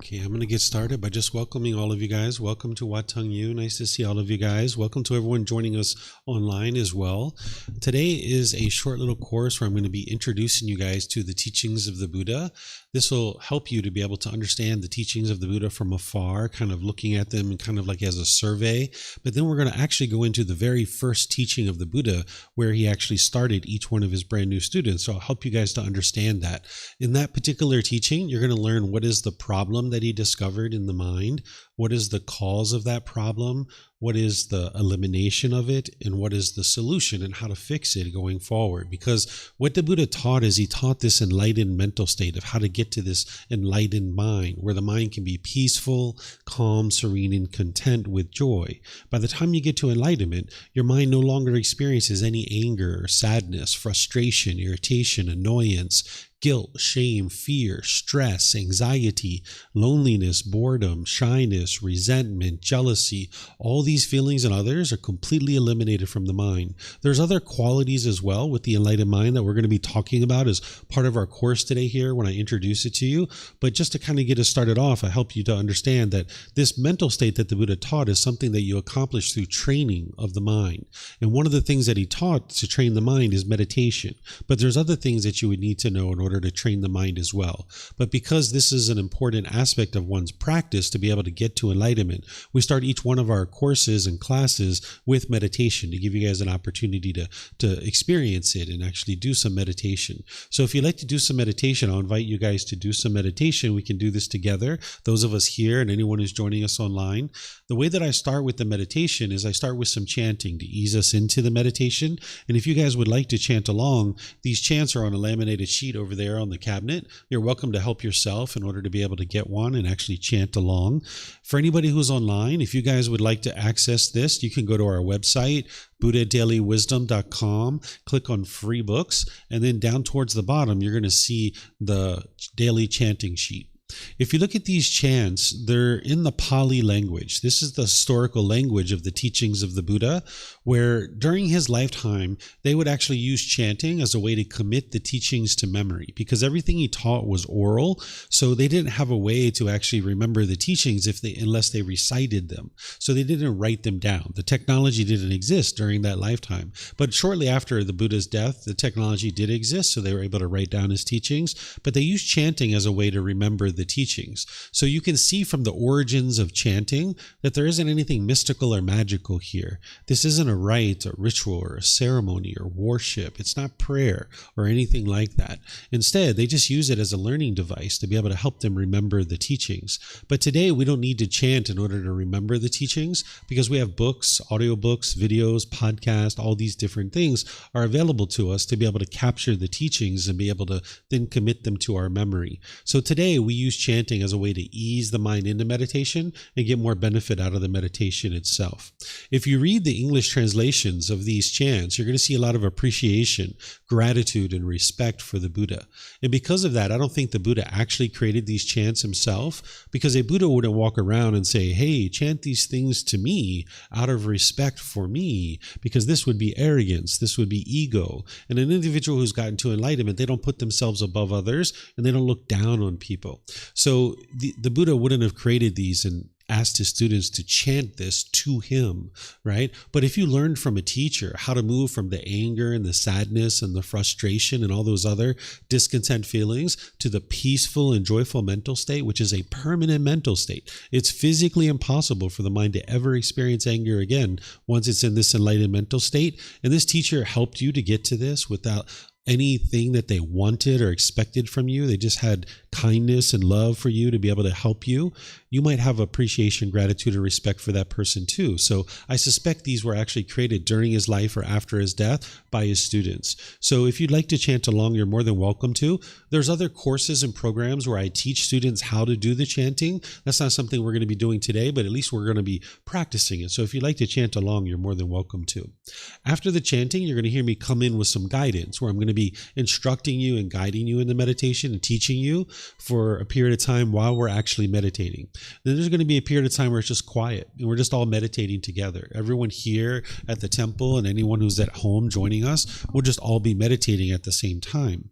Okay, I'm going to get started by just welcoming all of you guys. Welcome to Wat Tung. Nice to see all of you guys. Welcome to everyone joining us online as well. Today is a short little course where I'm going to be introducing you guys to the teachings of the Buddha. This will help you to be able to understand the teachings of the Buddha from afar, kind of looking at them and kind of like as a survey. But then we're going to actually go into the very first teaching of the Buddha, where he actually started each one of his brand new students. So I'll help you guys to understand that. In that particular teaching, you're going to learn what is the problem that he discovered in the mind, what is the cause of that problem, what is the elimination of it, and what is the solution and how to fix it going forward. Because what the Buddha taught is he taught this enlightened mental state of how to get to this enlightened mind, where the mind can be peaceful, calm, serene, and content with joy. By the time you get to enlightenment, your mind no longer experiences any anger, sadness, frustration, irritation, annoyance, guilt, shame, fear, stress, anxiety, loneliness, boredom, shyness, resentment, jealousy. All these feelings and others are completely eliminated from the mind. There's other qualities as well with the enlightened mind that we're going to be talking about as part of our course today here when I introduce it to you. But just to kind of get us started off, I help you to understand that this mental state that the Buddha taught is something that you accomplish through training of the mind. And one of the things that he taught to train the mind is meditation. But there's other things that you would need to know in order to train the mind as well. But because this is an important aspect of one's practice to be able to get to enlightenment, we start each one of our courses and classes with meditation to give you guys an opportunity to experience it and actually do some meditation. So if you'd like to do some meditation, I'll invite you guys to do some meditation. We can do this together, those of us here and anyone who's joining us online. The way that I start with the meditation is I start with some chanting to ease us into the meditation. And if you guys would like to chant along, these chants are on a laminated sheet over there on the cabinet. You're welcome to help yourself in order to be able to get one and actually chant along. For anybody who's online, if you guys would like to access this, you can go to our website, buddhadailywisdom.com, click on free books, and then down towards the bottom, you're going to see the daily chanting sheet. If you look at these chants, they're in the Pali language. This is the historical language of the teachings of the Buddha, where during his lifetime, they would actually use chanting as a way to commit the teachings to memory, because everything he taught was oral, so they didn't have a way to actually remember the teachings unless they recited them. So they didn't write them down. The technology didn't exist during that lifetime. But shortly after the Buddha's death, the technology did exist, so they were able to write down his teachings, but they used chanting as a way to remember the teachings. So you can see from the origins of chanting that there isn't anything mystical or magical here. This isn't a rite, a ritual, or a ceremony, or worship. It's not prayer or anything like that. Instead, they just use it as a learning device to be able to help them remember the teachings. But today, we don't need to chant in order to remember the teachings, because we have books, audiobooks, videos, podcasts, all these different things are available to us to be able to capture the teachings and be able to then commit them to our memory. So today, we use chanting as a way to ease the mind into meditation and get more benefit out of the meditation itself. If you read the English translations of these chants, you're going to see a lot of appreciation, gratitude, and respect for the Buddha. And because of that, I don't think the Buddha actually created these chants himself, because a Buddha wouldn't walk around and say, hey, chant these things to me out of respect for me, because this would be arrogance, this would be ego. And an individual who's gotten to enlightenment, they don't put themselves above others and they don't look down on people. So the Buddha wouldn't have created these and asked his students to chant this to him, right? But if you learned from a teacher how to move from the anger and the sadness and the frustration and all those other discontent feelings to the peaceful and joyful mental state, which is a permanent mental state, it's physically impossible for the mind to ever experience anger again once it's in this enlightened mental state. And this teacher helped you to get to this without anything that they wanted or expected from you. They just had kindness and love for you to be able to help you. You might have appreciation, gratitude, or respect for that person too. So I suspect these were actually created during his life or after his death by his students. So if you'd like to chant along, you're more than welcome to. There's other courses and programs where I teach students how to do the chanting. That's not something we're going to be doing today, but at least we're going to be practicing it. So if you'd like to chant along, you're more than welcome to. After the chanting, you're going to hear me come in with some guidance, where I'm going to be instructing you and guiding you in the meditation and teaching you for a period of time while we're actually meditating. Then there's going to be a period of time where it's just quiet and we're just all meditating together. Everyone here at the temple and anyone who's at home joining us, we'll just all be meditating at the same time.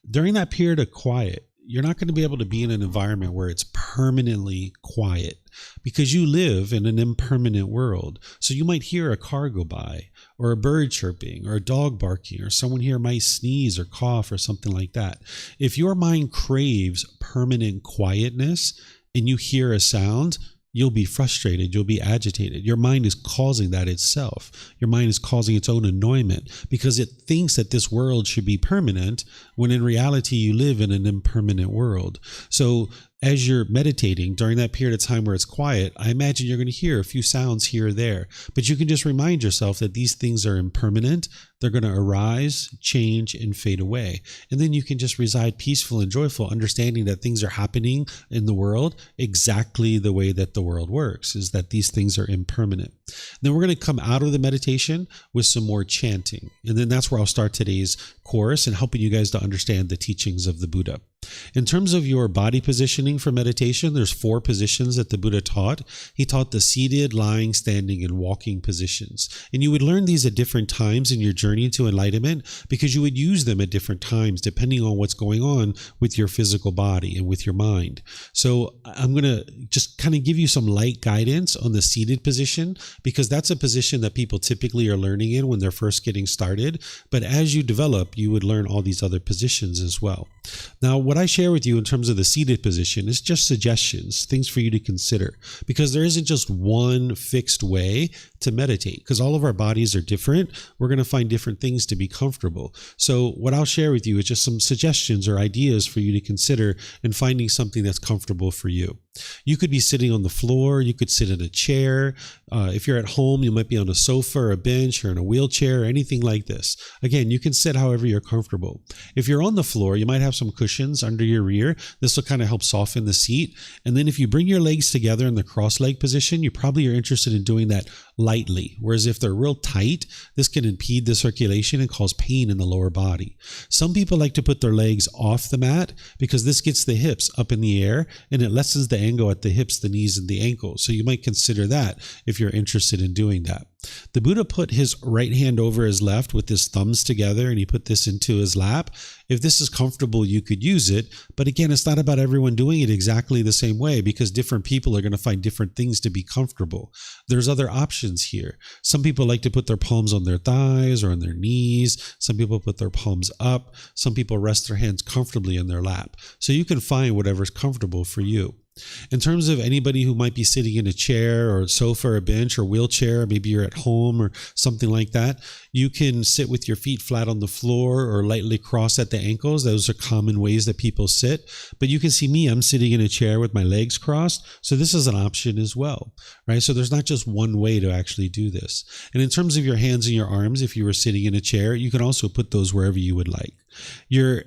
During that period of quiet, you're not going to be able to be in an environment where it's permanently quiet, because you live in an impermanent world. So you might hear a car go by, or a bird chirping, or a dog barking, or someone here might sneeze or cough or something like that. If your mind craves permanent quietness and you hear a sound, you'll be frustrated, you'll be agitated. Your mind is causing that itself. Your mind is causing its own annoyment because it thinks that this world should be permanent, when in reality you live in an impermanent world. So as you're meditating during that period of time where it's quiet, I imagine you're going to hear a few sounds here or there, but you can just remind yourself that these things are impermanent. They're going to arise, change, and fade away. And then you can just reside peaceful and joyful, understanding that things are happening in the world exactly the way that the world works, is that these things are impermanent. Then we're going to come out of the meditation with some more chanting. And then that's where I'll start today's course and helping you guys to understand the teachings of the Buddha. In terms of your body positioning for meditation, there's 4 positions that the Buddha taught. He taught the seated, lying, standing, and walking positions. And you would learn these at different times in your journey to enlightenment, because you would use them at different times depending on what's going on with your physical body and with your mind. So I'm going to just kind of give you some light guidance on the seated position, because that's a position that people typically are learning in when they're first getting started. But as you develop, you would learn all these other positions as well. Now, what I share with you in terms of the seated position is just suggestions, things for you to consider, because there isn't just one fixed way to meditate, because all of our bodies are different. We're going to find different things to be comfortable. So what I'll share with you is just some suggestions or ideas for you to consider in finding something that's comfortable for you. You could be sitting on the floor. You could sit in a chair. If you're at home, you might be on a sofa or a bench or in a wheelchair or anything like this. Again, you can sit however you're comfortable. If you're on the floor, you might have some cushions under your rear. This will kind of help soften the seat. And then if you bring your legs together in the cross-leg position, you probably are interested in doing that lightly. Whereas if they're real tight, this can impede the circulation and cause pain in the lower body. Some people like to put their legs off the mat because this gets the hips up in the air and it lessens the angle at the hips, the knees, and the ankles. So you might consider that if you're interested in doing that. The Buddha put his right hand over his left with his thumbs together, and he put this into his lap. If this is comfortable, you could use it. But again, it's not about everyone doing it exactly the same way, because different people are going to find different things to be comfortable. There's other options here. Some people like to put their palms on their thighs or on their knees. Some people put their palms up. Some people rest their hands comfortably in their lap. So you can find whatever's comfortable for you. In terms of anybody who might be sitting in a chair or a sofa or a bench or wheelchair, maybe you're at home or something like that, you can sit with your feet flat on the floor or lightly crossed at the ankles. Those are common ways that people sit. But you can see me, I'm sitting in a chair with my legs crossed. So this is an option as well, right? So there's not just one way to actually do this. And in terms of your hands and your arms, if you were sitting in a chair, you can also put those wherever you would like. Your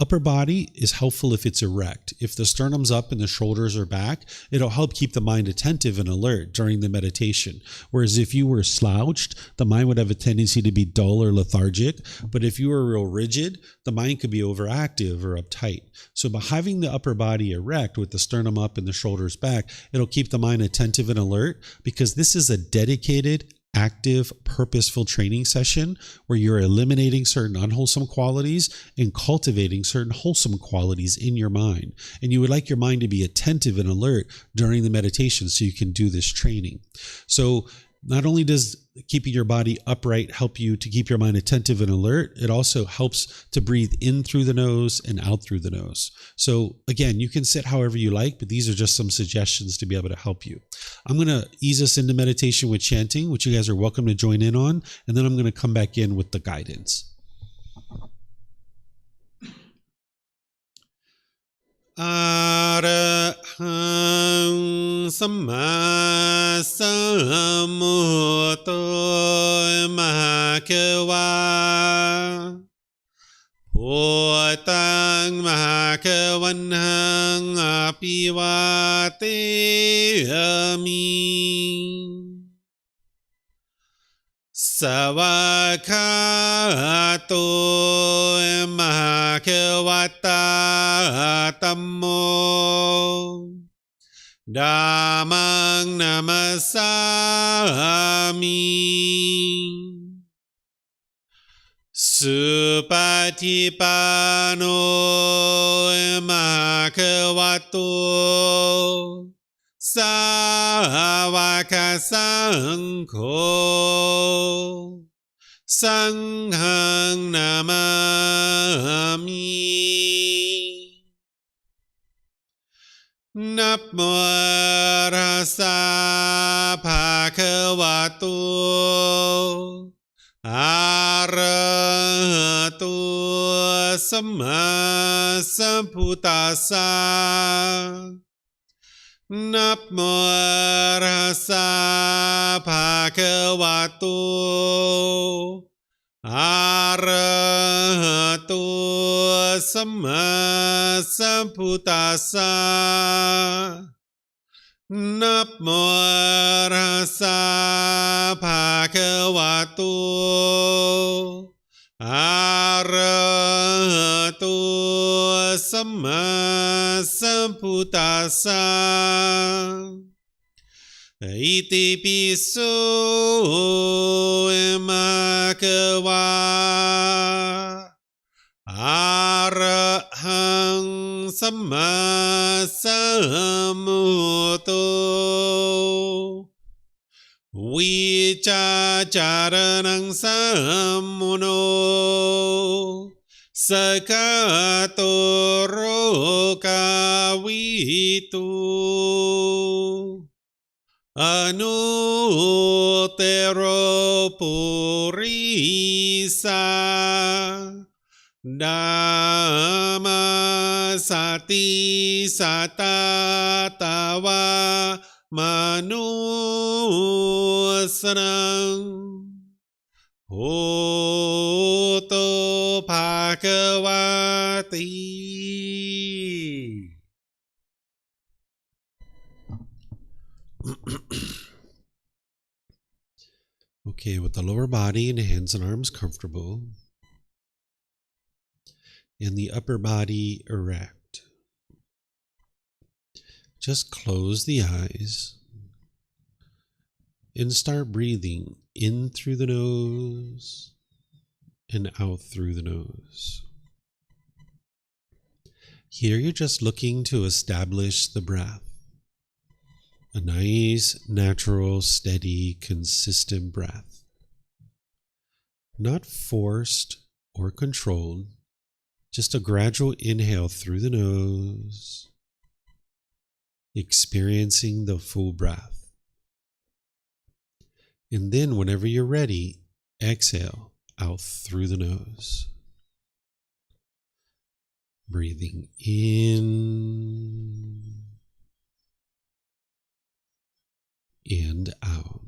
upper body is helpful if it's erect. If the sternum's up and the shoulders are back, it'll help keep the mind attentive and alert during the meditation. Whereas if you were slouched, the mind would have a tendency to be dull or lethargic. But if you were real rigid, the mind could be overactive or uptight. So by having the upper body erect with the sternum up and the shoulders back, it'll keep the mind attentive and alert, because this is a dedicated, active, purposeful training session where you're eliminating certain unwholesome qualities and cultivating certain wholesome qualities in your mind. And you would like your mind to be attentive and alert during the meditation so you can do this training. So not only does keeping your body upright help you to keep your mind attentive and alert, it also helps to breathe in through the nose and out through the nose. So again, you can sit however you like, but these are just some suggestions to be able to help you. I'm going to ease us into meditation with chanting, which you guys are welcome to join in on, and then I'm going to come back in with the guidance. Arahang Samma Sambuddho Mahakawa Wat Tung Mahakavanhang Apivateyami Savakato Mahakavata Tammo Dhammang Namasami สุปฏิปันโนภะคะวะโตสาวกสังโฆสังฆังนามามินะโมตัสสะภะคะวะโตอะระหะโตสัมมาสัมพุทธัสสะนะโมตัสสะภะคะวะโตอะระหะโตสัมมาสัมพุทธัสสะนะโมตัสสะภะคะวะโตอะระหะโตสัมมาสัมพุทธัสสะอิติปิโสภะคะวะอะระหังสัมมาสัมพุทโธวิจาจารณังสัมมุโนสกาโตโรกาวิตุอนุเตโรปุริสาดามาสติสัตตาตาวามนุสนังโหโตภะคะวะติ Okay, with the lower body and the hands and arms comfortable, and the upper body erect. Just close the eyes and start breathing in through the nose and out through the nose. Here you're just looking to establish the breath. A nice, natural, steady, consistent breath. Not forced or controlled, just a gradual inhale through the nose, experiencing the full breath. And then whenever you're ready, exhale out through the nose. Breathing in and out.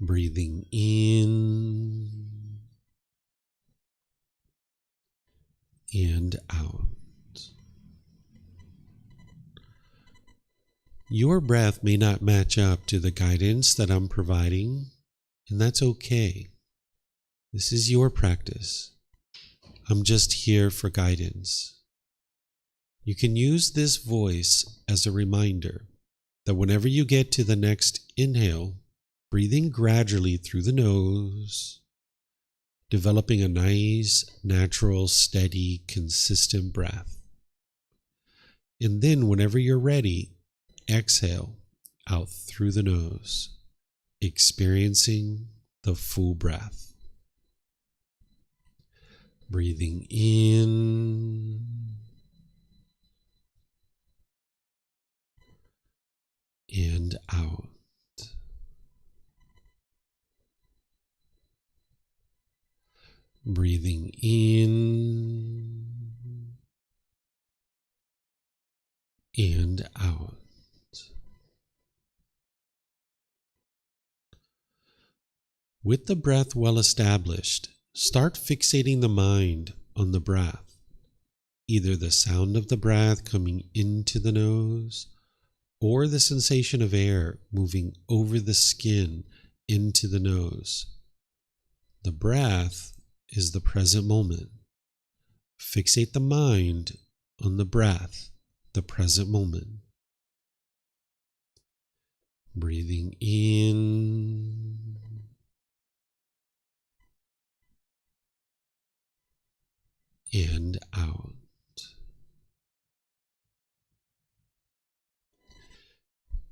Breathing in and out. Your breath may not match up to the guidance that I'm providing, and that's okay. This is your practice. I'm just here for guidance. You can use this voice as a reminder that whenever you get to the next inhale, breathing gradually through the nose, developing a nice, natural, steady, consistent breath. And then whenever you're ready, exhale out through the nose, experiencing the full breath. Breathing in and out. Breathing in and out. With the breath well established, start fixating the mind on the breath, either the sound of the breath coming into the nose or the sensation of air moving over the skin into the nose. The breath is the present moment. Fixate the mind on the breath, the present moment. Breathing in and out.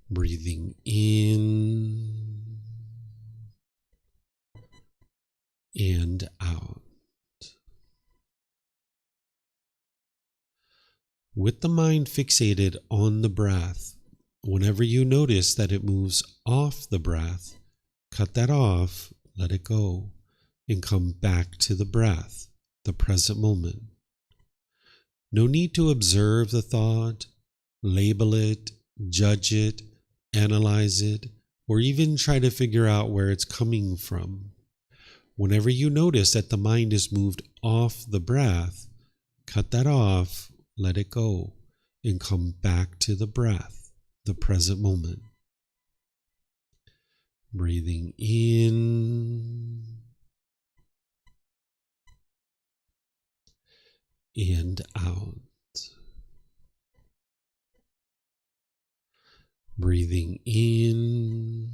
Breathing in and out. With the mind fixated on the breath, whenever you notice that it moves off the breath, cut that off, let it go, and come back to the breath, the present moment. No need to observe the thought, label it, judge it, analyze it, or even try to figure out where it's coming from. Whenever you notice that the mind is moved off the breath, cut that off, let it go, and come back to the breath, the present moment. Breathing in and out. Breathing in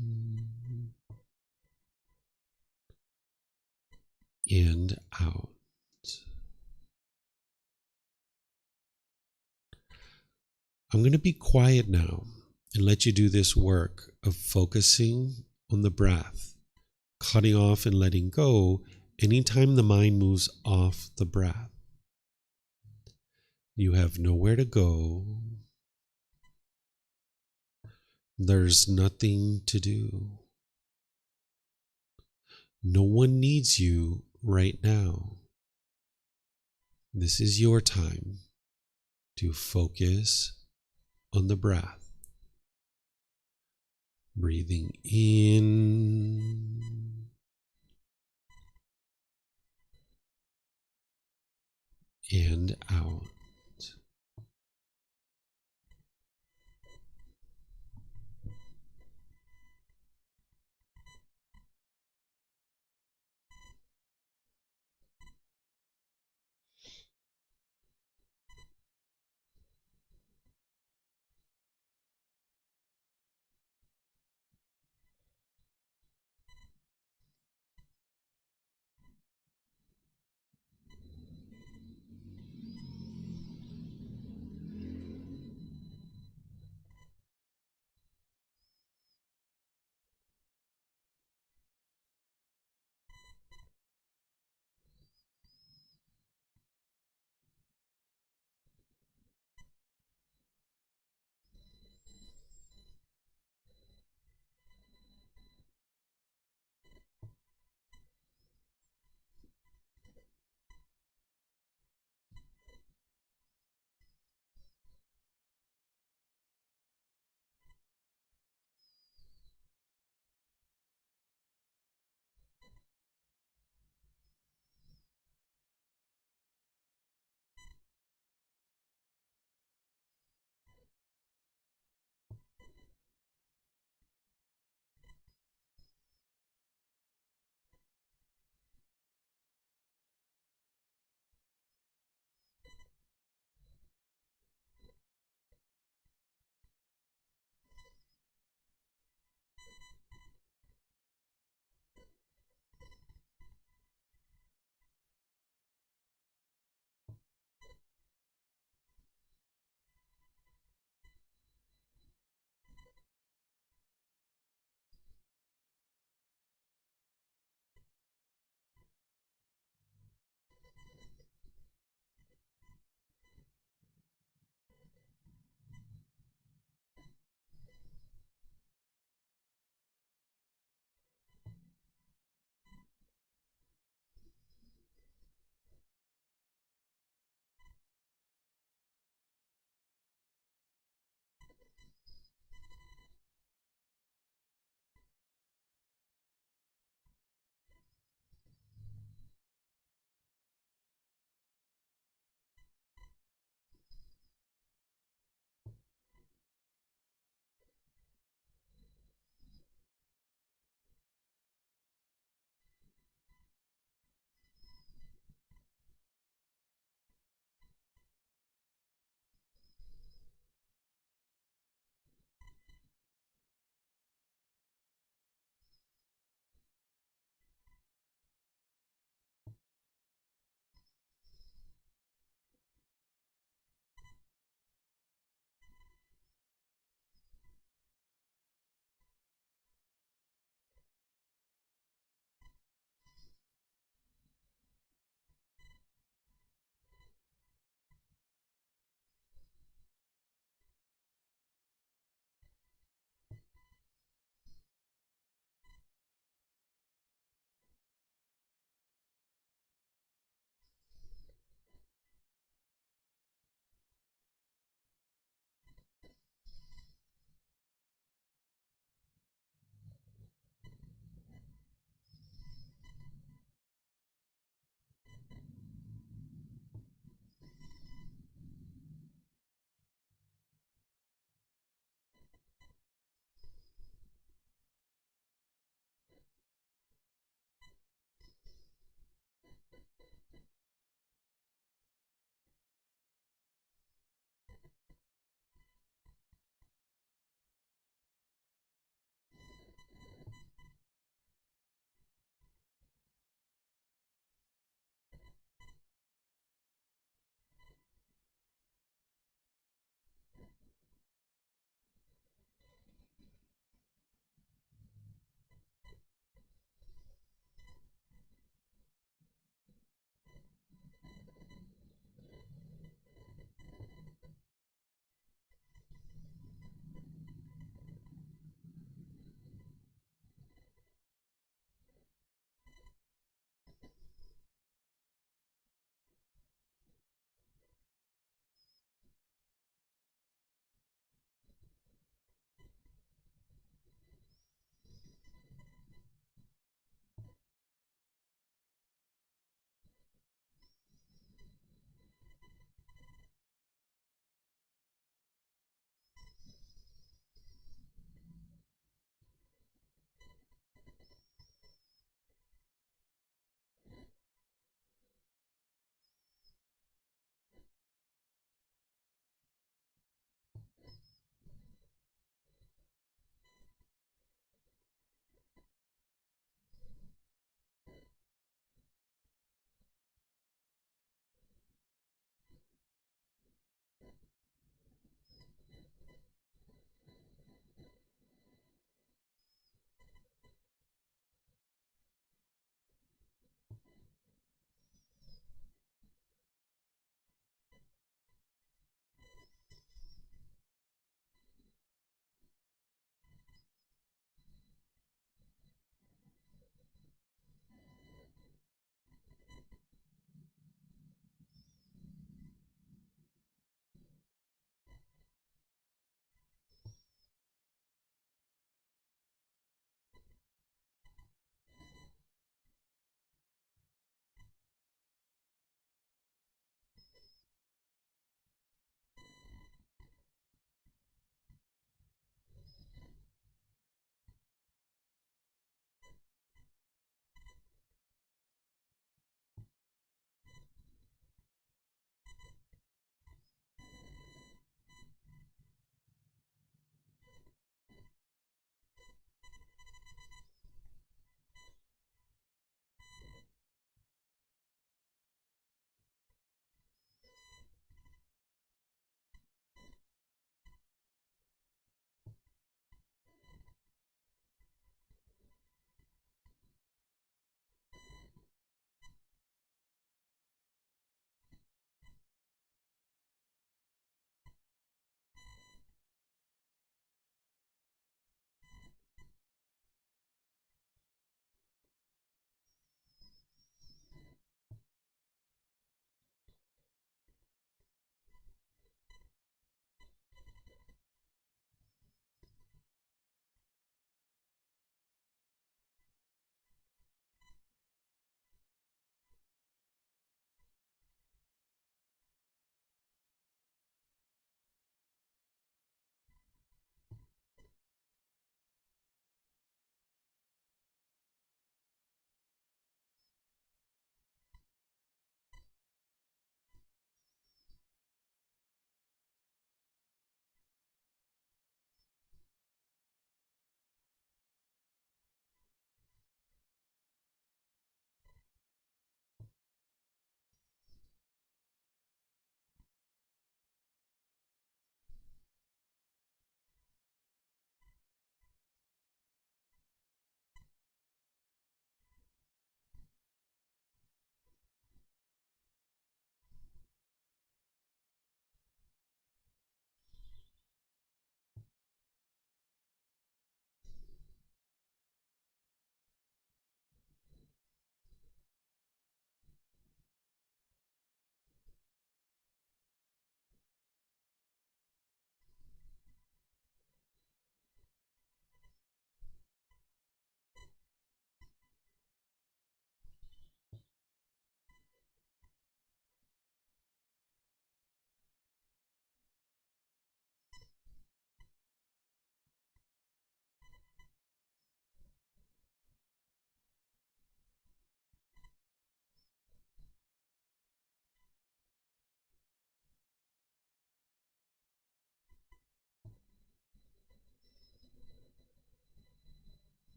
and out. I'm going to be quiet now and let you do this work of focusing on the breath, cutting off and letting go anytime the mind moves off the breath. You have nowhere to go. There's nothing to do. No one needs you right now. This is your time to focus on the breath. Breathing in and out.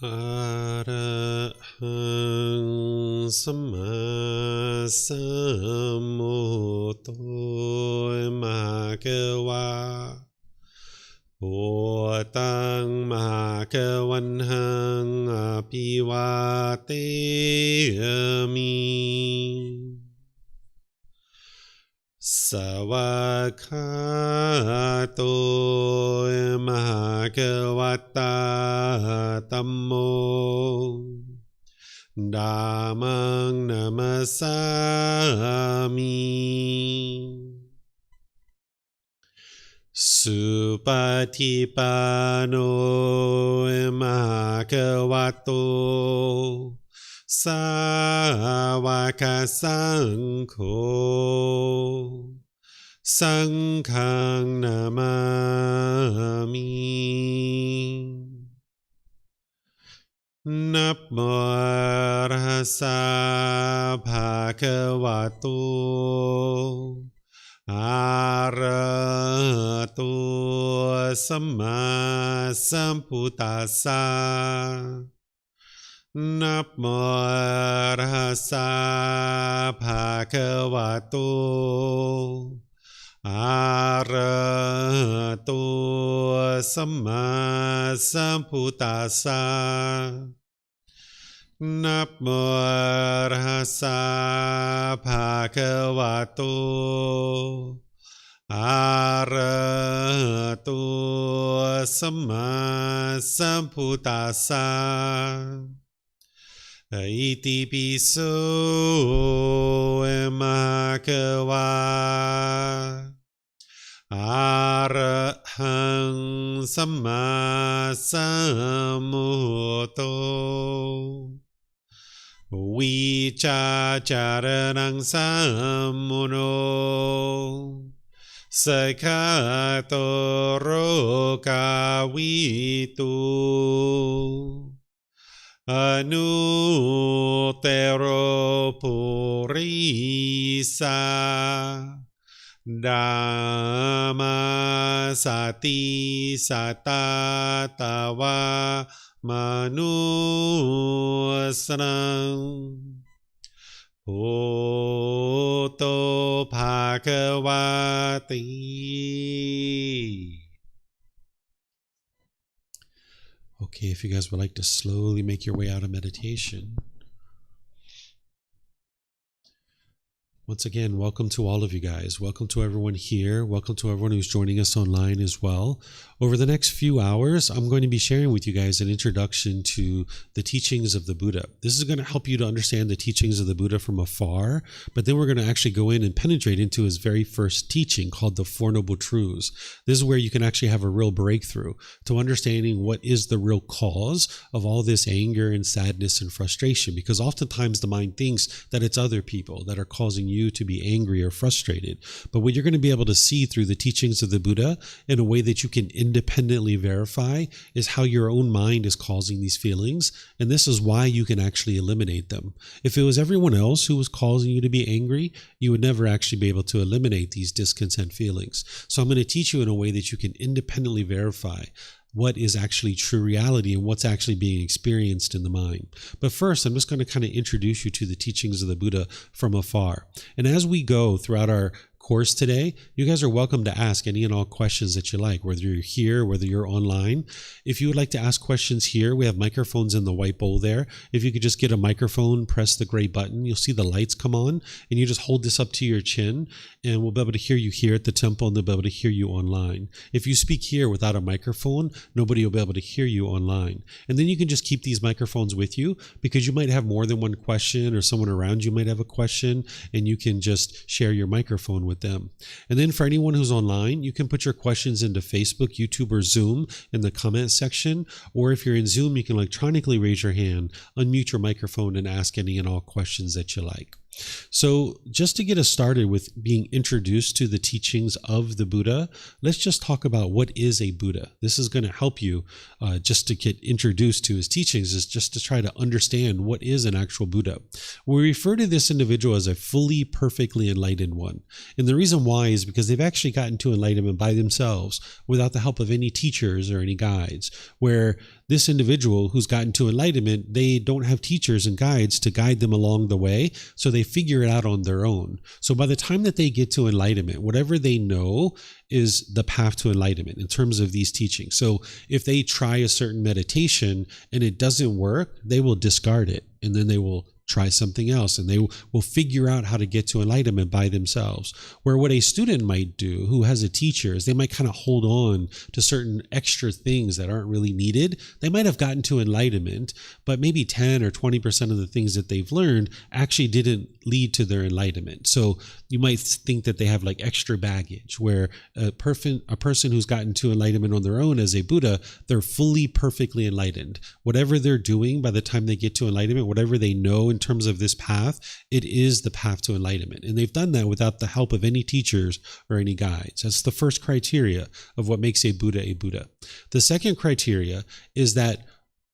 อะระหังสัมมาสัมพุทโธมหาเกวาโอตังมหาเกวันหังอภิวาเตมิสวากขาโตมหาเกวัตตาธัมโมธัมมังนัมสสามิสุปฏิปันโนมหาเกวัตโตสาวกสังโฆสังฆังนามามินับโมตัสสะภะคะวะโตอะระหะโตสัมมาสัมพุทธัสสะนับโมตัสสะภะคะวะโตอะระหะโตสัมมาสัมพุทธัสสะนับโมตัสสะภะคะวะโตอะระหะโตสัมมาสัมพุทธัสสะอิติปิโสมะคะวะอะระหังสัมมาสัมพุทโธวิชาจารณังสัมมุโนสกขาโตโรกาวิตุอนุเตโรปุริสาดัมมาสติสัตตาตาวามนุสนังพุทโธภควาติ Okay, if you guys would like to slowly make your way out of meditation. Once again, welcome to all of you guys. Welcome to everyone here. Welcome to everyone who's joining us online as well. Over the next few hours, I'm going to be sharing with you guys an introduction to the teachings of the Buddha. This is going to help you to understand the teachings of the Buddha from afar, but then we're going to actually go in and penetrate into his very first teaching called the Four Noble Truths. This is where you can actually have a real breakthrough to understanding what is the real cause of all this anger and sadness and frustration, because oftentimes the mind thinks that it's other people that are causing you to be angry or frustrated. But what you're going to be able to see through the teachings of the Buddha in a way that you can independently verify is how your own mind is causing these feelings, and this is why you can actually eliminate them. If it was everyone else who was causing you to be angry, you would never actually be able to eliminate these discontent feelings. So I'm going to teach you in a way that you can independently verify what is actually true reality and what's actually being experienced in the mind. But first, I'm just going to kind of introduce you to the teachings of the Buddha from afar. And as we go throughout our course today, you guys are welcome to ask any and all questions that you like, whether you're here, whether you're online. If you would like to ask questions here, we have microphones in the white bowl there. If you could just get a microphone, press the gray button, you'll see the lights come on, and you just hold this up to your chin, and we'll be able to hear you here at the temple, and they'll be able to hear you online. If you speak here without a microphone, nobody will be able to hear you online. And then you can just keep these microphones with you, because you might have more than one question, or someone around you might have a question, and you can just share your microphone with them. And then for anyone who's online, you can put your questions into Facebook, YouTube, or Zoom in the comment section. Or if you're in Zoom, you can electronically raise your hand, unmute your microphone, and ask any and all questions that you like. So just to get us started with being introduced to the teachings of the Buddha, let's just talk about what is a Buddha. This is going to help you just to get introduced to his teachings, is just to try to understand what is an actual Buddha. We refer to this individual as a fully, perfectly enlightened one. And the reason why is because they've actually gotten to enlightenment by themselves without the help of any teachers or any guides, where this individual who's gotten to enlightenment, they don't have teachers and guides to guide them along the way, so they figure it out on their own. So by the time that they get to enlightenment, whatever they know is the path to enlightenment in terms of these teachings. So if they try a certain meditation and it doesn't work, they will discard it, and then they will try something else, and they will figure out how to get to enlightenment by themselves. Where what a student might do who has a teacher is they might kind of hold on to certain extra things that aren't really needed. They might have gotten to enlightenment, but maybe 10 or 20% of the things that they've learned actually didn't lead to their enlightenment. So you might think that they have like extra baggage, where a person who's gotten to enlightenment on their own as a Buddha, they're fully, perfectly enlightened. Whatever they're doing by the time they get to enlightenment, whatever they know in terms of this path, it is the path to enlightenment. And they've done that without the help of any teachers or any guides. That's the first criteria of what makes a Buddha a Buddha. The second criteria is that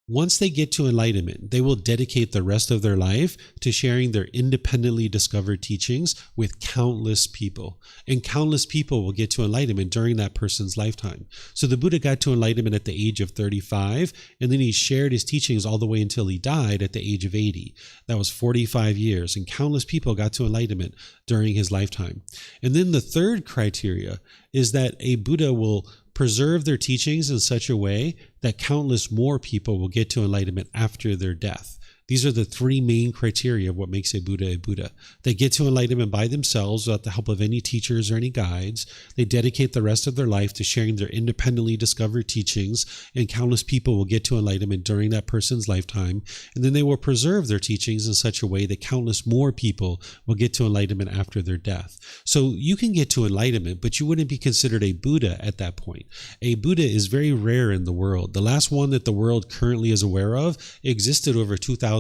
once they get to enlightenment, they will dedicate the rest of their life to sharing their independently discovered teachings with countless people. And countless people will get to enlightenment during that person's lifetime. So the Buddha got to enlightenment at the age of 35, and then he shared his teachings all the way until he died at the age of 80. That was 45 years, and countless people got to enlightenment during his lifetime. And then the third criteria is that a Buddha will preserve their teachings in such a way that countless more people will get to enlightenment after their death. These are the three main criteria of what makes a Buddha a Buddha. They get to enlightenment by themselves without the help of any teachers or any guides. They dedicate the rest of their life to sharing their independently discovered teachings, and countless people will get to enlightenment during that person's lifetime. And then they will preserve their teachings in such a way that countless more people will get to enlightenment after their death. So you can get to enlightenment, but you wouldn't be considered a Buddha at that point. A Buddha is very rare in the world. The last one that the world currently is aware of existed over 2,500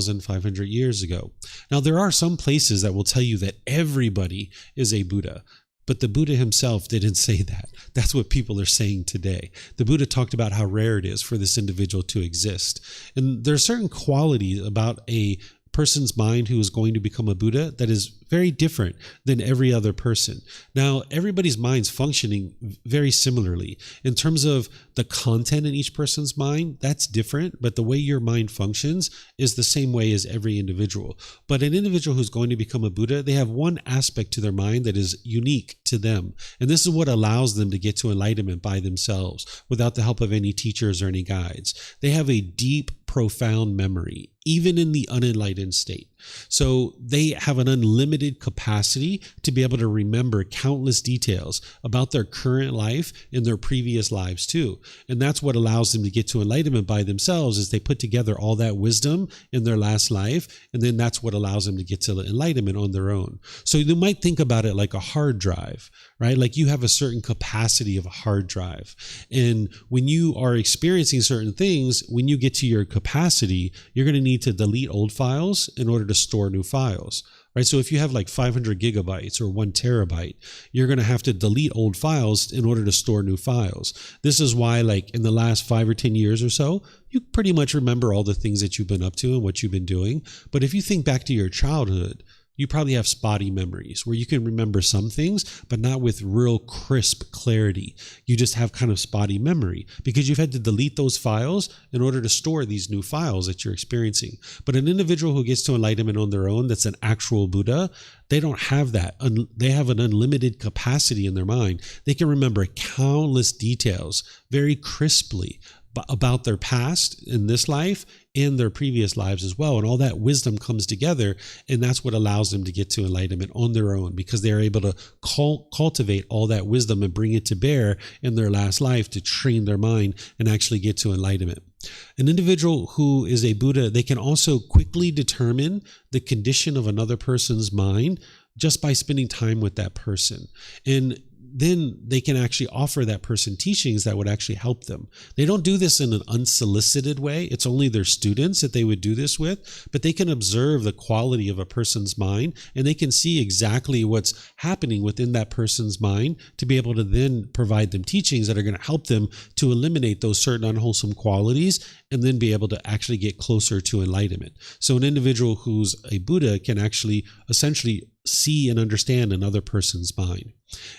years ago. Now, there are some places that will tell you that everybody is a Buddha, but the Buddha himself didn't say that. That's what people are saying today. The Buddha talked about how rare it is for this individual to exist. And there are certain qualities about a person's mind who is going to become a Buddha that is very different than every other person. Now, everybody's mind's functioning very similarly. In terms of the content in each person's mind, that's different, but the way your mind functions is the same way as every individual. But an individual who's going to become a Buddha, they have one aspect to their mind that is unique to them. And this is what allows them to get to enlightenment by themselves without the help of any teachers or any guides. They have a deep, profound memory, even in the unenlightened state. So they have an unlimited capacity to be able to remember countless details about their current life and their previous lives too. And that's what allows them to get to enlightenment by themselves, is they put together all that wisdom in their last life, and then that's what allows them to get to enlightenment on their own. So you might think about it like a hard drive, right? Like you have a certain capacity of a hard drive. And when you are experiencing certain things, when you get to your capacity, you're going to need to delete old files in order to store new files, right? So if you have like 500 gigabytes or 1 terabyte, you're going to have to delete old files in order to store new files. This is why, like in the last 5 or 10 years or so, you pretty much remember all the things that you've been up to and what you've been doing. But if you think back to your childhood, you probably have spotty memories where you can remember some things, but not with real crisp clarity. You just have kind of spotty memory because you've had to delete those files in order to store these new files that you're experiencing. But an individual who gets to enlightenment on their own, that's an actual Buddha, they don't have that. They have an unlimited capacity in their mind. They can remember countless details very crisply about their past in this life and their previous lives as well. And all that wisdom comes together, and that's what allows them to get to enlightenment on their own, because they're able to cultivate all that wisdom and bring it to bear in their last life to train their mind and actually get to enlightenment. An individual who is a Buddha, they can also quickly determine the condition of another person's mind just by spending time with that person. And then they can actually offer that person teachings that would actually help them. They don't do this in an unsolicited way. It's only their students that they would do this with, but they can observe the quality of a person's mind, and they can see exactly what's happening within that person's mind to be able to then provide them teachings that are going to help them to eliminate those certain unwholesome qualities and then be able to actually get closer to enlightenment. So an individual who's a Buddha can actually essentially see and understand another person's mind.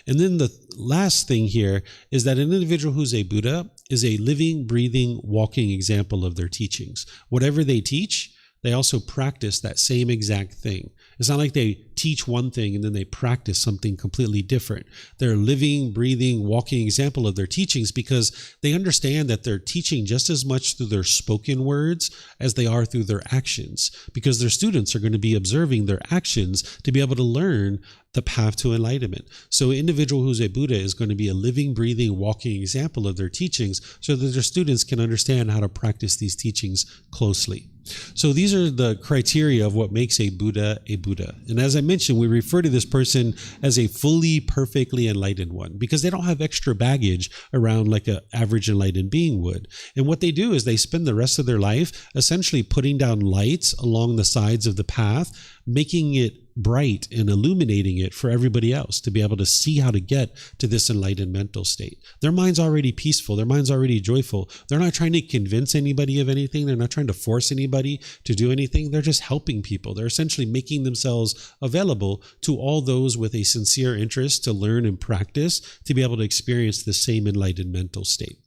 And then the last thing here is that an individual who's a Buddha is a living, breathing, walking example of their teachings. Whatever they teach, they also practice that same exact thing. It's not like they teach one thing and then they practice something completely different. They're a living, breathing, walking example of their teachings because they understand that they're teaching just as much through their spoken words as they are through their actions, because their students are going to be observing their actions to be able to learn the path to enlightenment. So an individual who's a Buddha is going to be a living, breathing, walking example of their teachings so that their students can understand how to practice these teachings closely. So these are the criteria of what makes a Buddha a Buddha. And as I mentioned, we refer to this person as a fully, perfectly enlightened one because they don't have extra baggage around like an average enlightened being would. And what they do is they spend the rest of their life essentially putting down lights along the sides of the path, making it bright and illuminating it for everybody else to be able to see how to get to this enlightened mental state. Their mind's already peaceful. Their mind's already joyful. They're not trying to convince anybody of anything. They're not trying to force anybody to do anything. They're just helping people. They're essentially making themselves available to all those with a sincere interest to learn and practice to be able to experience the same enlightened mental state.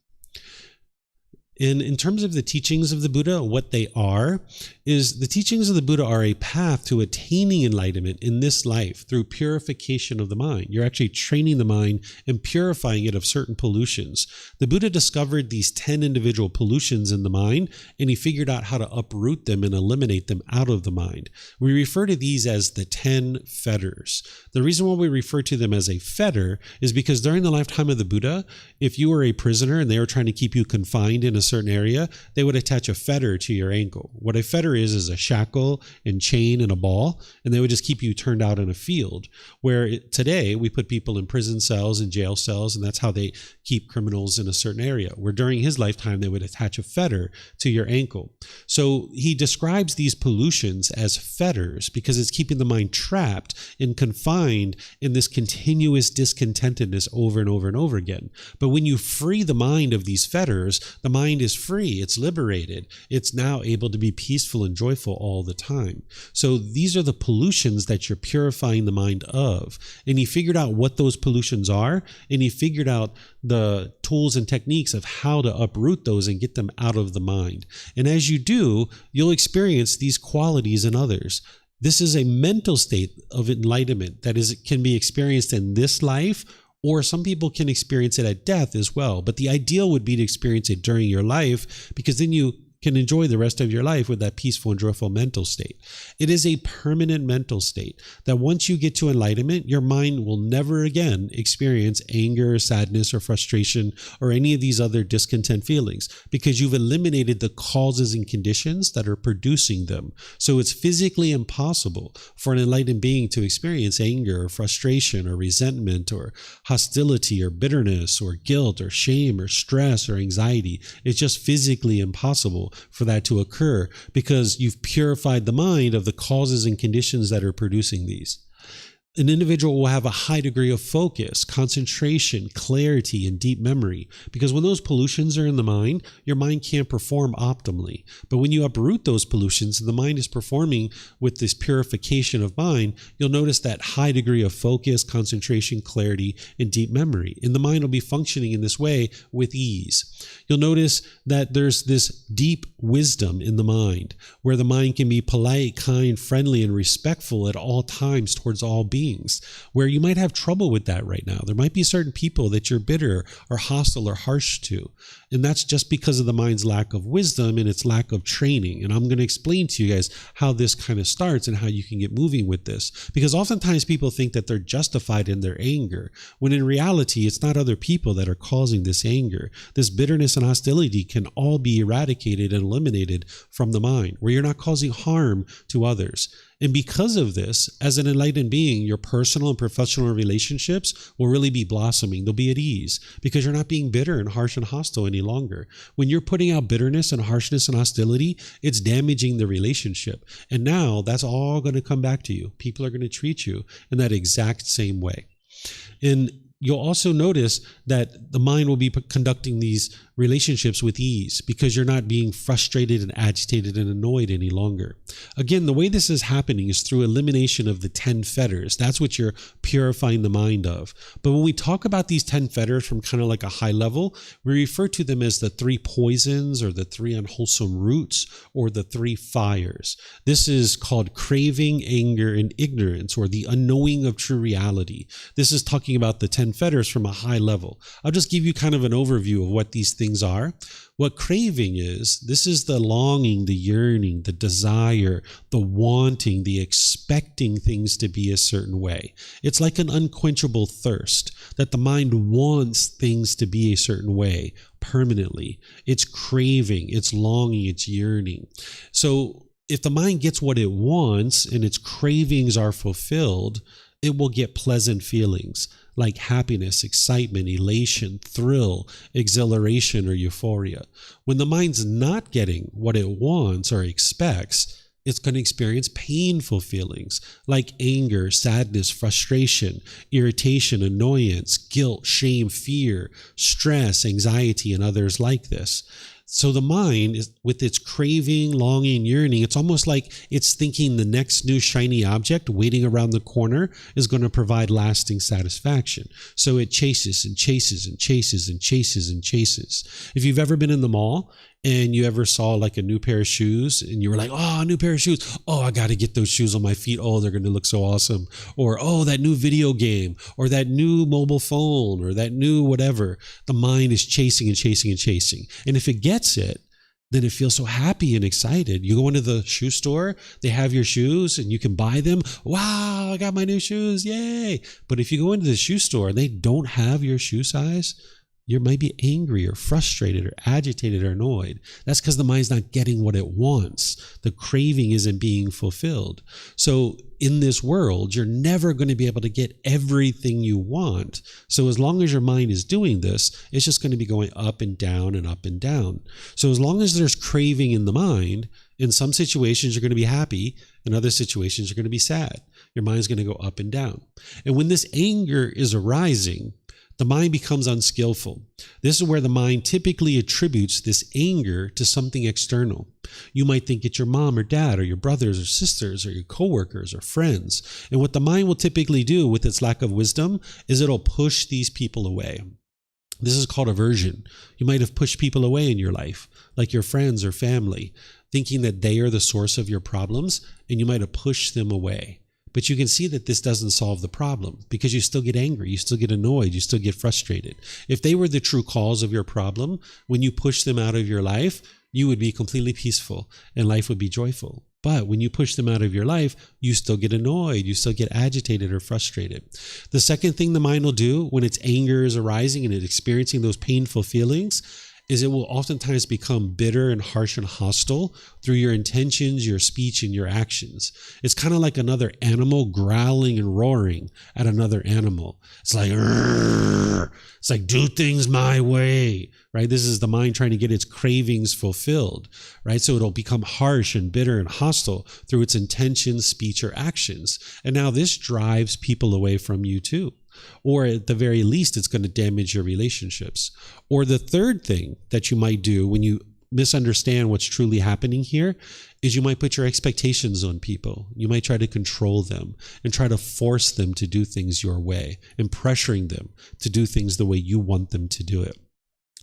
And in terms of the teachings of the Buddha, what they are, is the teachings of the Buddha are a path to attaining enlightenment in this life through purification of the mind. You're actually training the mind and purifying it of certain pollutions. The Buddha discovered these 10 individual pollutions in the mind, and he figured out how to uproot them and eliminate them out of the mind. We refer to these as the 10 fetters. The reason why we refer to them as a fetter is because during the lifetime of the Buddha, if you were a prisoner and they were trying to keep you confined in a certain area, they would attach a fetter to your ankle. What a fetter is a shackle and chain and a ball, and they would just keep you turned out in a field. Where today we put people in prison cells and jail cells, and that's how they keep criminals in a certain area. Where during his lifetime they would attach a fetter to your ankle. So he describes these pollutions as fetters because it's keeping the mind trapped and confined in this continuous discontentedness over and over and over again. But when you free the mind of these fetters, the mind is free, it's liberated, it's now able to be peaceful and joyful all the time. So these are the pollutions that you're purifying the mind of. And he figured out what those pollutions are, and he figured out the tools and techniques of how to uproot those and get them out of the mind. And as you do, you'll experience these qualities in others. This is a mental state of enlightenment that can be experienced in this life, or some people can experience it at death as well. But the ideal would be to experience it during your life, because then you can enjoy the rest of your life with that peaceful and joyful mental state. It is a permanent mental state that once you get to enlightenment, your mind will never again experience anger, sadness, or frustration, or any of these other discontent feelings, because you've eliminated the causes and conditions that are producing them. So it's physically impossible for an enlightened being to experience anger or frustration or resentment or hostility or bitterness or guilt or shame or stress or anxiety. It's just physically impossible for that to occur because you've purified the mind of the causes and conditions that are producing these. An individual will have a high degree of focus, concentration, clarity, and deep memory, because when those pollutions are in the mind, your mind can't perform optimally. But when you uproot those pollutions and the mind is performing with this purification of mind, you'll notice that high degree of focus, concentration, clarity, and deep memory. And the mind will be functioning in this way with ease. You'll notice that there's this deep wisdom in the mind, where the mind can be polite, kind, friendly, and respectful at all times towards all beings. Where you might have trouble with that right now. There might be certain people that you're bitter or hostile or harsh to. And that's just because of the mind's lack of wisdom and its lack of training. And I'm going to explain to you guys how this kind of starts and how you can get moving with this. Because oftentimes people think that they're justified in their anger, when in reality, it's not other people that are causing this anger. This bitterness and hostility can all be eradicated and eliminated from the mind, where you're not causing harm to others. And because of this, as an enlightened being, your personal and professional relationships will really be blossoming. They'll be at ease because you're not being bitter and harsh and hostile any longer. When you're putting out bitterness and harshness and hostility, it's damaging the relationship. And now that's all going to come back to you. People are going to treat you in that exact same way. And you'll also notice that the mind will be conducting these relationships with ease because you're not being frustrated and agitated and annoyed any longer. Again, the way this is happening is through elimination of the 10 fetters. That's what you're purifying the mind of. But when we talk about these 10 fetters from kind of like a high level, we refer to them as the 3 poisons or the 3 unwholesome roots or the 3 fires. This is called craving, anger, and ignorance, or the unknowing of true reality. This is talking about the 10 fetters from a high level. I'll just give you kind of an overview of what these things are. What craving is, this is the longing, the yearning, the desire, the wanting, the expecting things to be a certain way. It's like an unquenchable thirst that the mind wants things to be a certain way permanently. It's craving, it's longing, it's yearning. So if the mind gets what it wants and its cravings are fulfilled, it will get pleasant feelings like happiness, excitement, elation, thrill, exhilaration, or euphoria. When the mind's not getting what it wants or expects, it's going to experience painful feelings like anger, sadness, frustration, irritation, annoyance, guilt, shame, fear, stress, anxiety, and others like this. So the mind, with its craving, longing, yearning, it's almost like it's thinking the next new shiny object waiting around the corner is going to provide lasting satisfaction. So it chases and chases and chases and chases and chases. If you've ever been in the mall and you ever saw like a new pair of shoes and you were like, oh, a new pair of shoes. Oh, I got to get those shoes on my feet. Oh, they're going to look so awesome. Or, oh, that new video game or that new mobile phone or that new whatever. The mind is chasing and chasing and chasing. And if it gets it, then it feels so happy and excited. You go into the shoe store, they have your shoes and you can buy them. Wow, I got my new shoes. Yay. But if you go into the shoe store and they don't have your shoe size, you might be angry or frustrated or agitated or annoyed. That's because the mind's not getting what it wants. The craving isn't being fulfilled. So in this world, you're never going to be able to get everything you want. So as long as your mind is doing this, it's just going to be going up and down and up and down. So as long as there's craving in the mind, in some situations you're going to be happy, in other situations you're going to be sad. Your mind's going to go up and down. And when this anger is arising, the mind becomes unskillful. This is where the mind typically attributes this anger to something external. You might think it's your mom or dad or your brothers or sisters or your coworkers or friends. And what the mind will typically do with its lack of wisdom is it'll push these people away. This is called aversion. You might have pushed people away in your life, like your friends or family, thinking that they are the source of your problems, and you might have pushed them away. But you can see that this doesn't solve the problem because you still get angry, you still get annoyed, you still get frustrated. If they were the true cause of your problem, when you push them out of your life, you would be completely peaceful and life would be joyful. But when you push them out of your life, you still get annoyed, you still get agitated or frustrated. The second thing the mind will do when its anger is arising and it's experiencing those painful feelings is it will oftentimes become bitter and harsh and hostile through your intentions, your speech, and your actions. It's kind of like another animal growling and roaring at another animal. It's like, "Rrr." It's like, do things my way, right? This is the mind trying to get its cravings fulfilled, right? So it'll become harsh and bitter and hostile through its intentions, speech, or actions. And now this drives people away from you too. Or at the very least, it's going to damage your relationships. Or the third thing that you might do when you misunderstand what's truly happening here is you might put your expectations on people. You might try to control them and try to force them to do things your way and pressuring them to do things the way you want them to do it.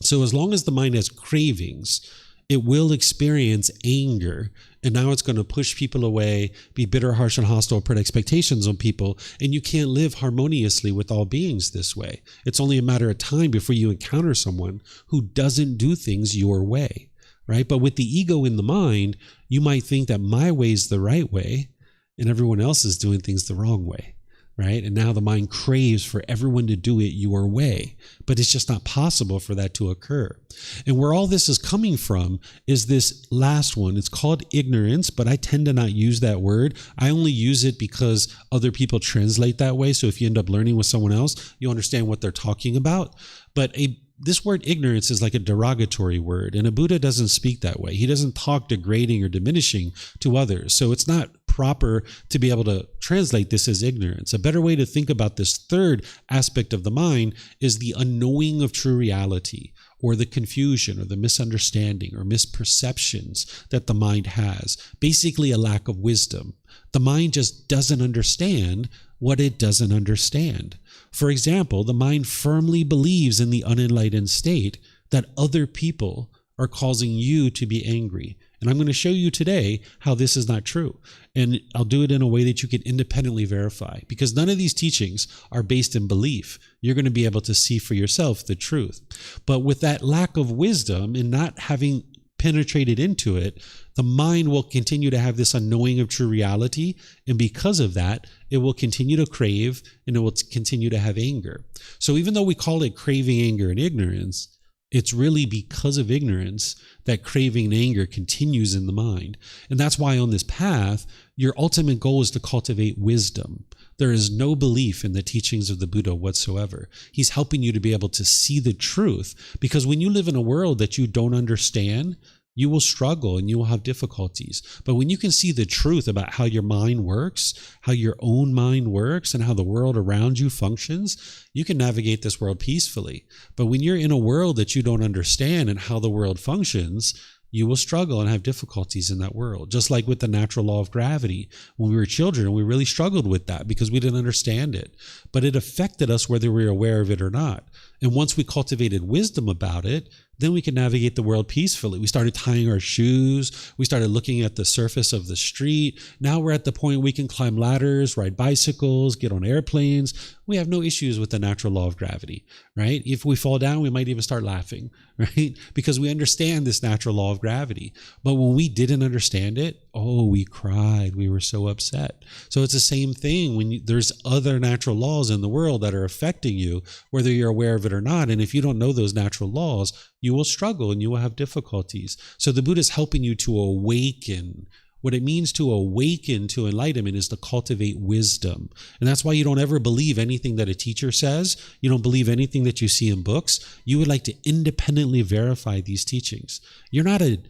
So as long as the mind has cravings, it will experience anger, and now it's going to push people away, be bitter, harsh, and hostile, put expectations on people, and you can't live harmoniously with all beings this way. It's only a matter of time before you encounter someone who doesn't do things your way, right? But with the ego in the mind, you might think that my way is the right way, and everyone else is doing things the wrong way. right? And now the mind craves for everyone to do it your way, but it's just not possible for that to occur. And where all this is coming from is this last one. It's called ignorance, but I tend to not use that word. I only use it because other people translate that way. So if you end up learning with someone else, you understand what they're talking about. But this word ignorance is like a derogatory word, and a Buddha doesn't speak that way. He doesn't talk degrading or diminishing to others. So it's not proper to be able to translate this as ignorance. A better way to think about this third aspect of the mind is the unknowing of true reality, or the confusion or the misunderstanding or misperceptions that the mind has. Basically a lack of wisdom. The mind just doesn't understand what it doesn't understand. For example, the mind firmly believes in the unenlightened state that other people are causing you to be angry. And I'm going to show you today how this is not true. And I'll do it in a way that you can independently verify, because none of these teachings are based in belief. You're going to be able to see for yourself the truth. But with that lack of wisdom and not having penetrated into it, the mind will continue to have this unknowing of true reality. And because of that, it will continue to crave and it will continue to have anger. So even though we call it craving, anger, and ignorance, it's really because of ignorance that craving and anger continues in the mind. And that's why on this path, your ultimate goal is to cultivate wisdom. There is no belief in the teachings of the Buddha whatsoever. He's helping you to be able to see the truth, because when you live in a world that you don't understand, you will struggle and you will have difficulties. But when you can see the truth about how your mind works, how your own mind works, and how the world around you functions, you can navigate this world peacefully. But when you're in a world that you don't understand and how the world functions, you will struggle and have difficulties in that world. Just like with the natural law of gravity. When we were children, we really struggled with that because we didn't understand it. But it affected us whether we were aware of it or not. And once we cultivated wisdom about it, then we could navigate the world peacefully. We started tying our shoes. We started looking at the surface of the street. Now we're at the point we can climb ladders, ride bicycles, get on airplanes. We have no issues with the natural law of gravity, right? If we fall down, we might even start laughing, right? Because we understand this natural law of gravity. But when we didn't understand it, we cried. We were so upset. So it's the same thing when there's other natural laws in the world that are affecting you, whether you're aware of it or not. And if you don't know those natural laws, you will struggle and you will have difficulties. So the Buddha is helping you to awaken. What it means to awaken to enlightenment is to cultivate wisdom. And that's why you don't ever believe anything that a teacher says. You don't believe anything that you see in books. You would like to independently verify these teachings. You're not a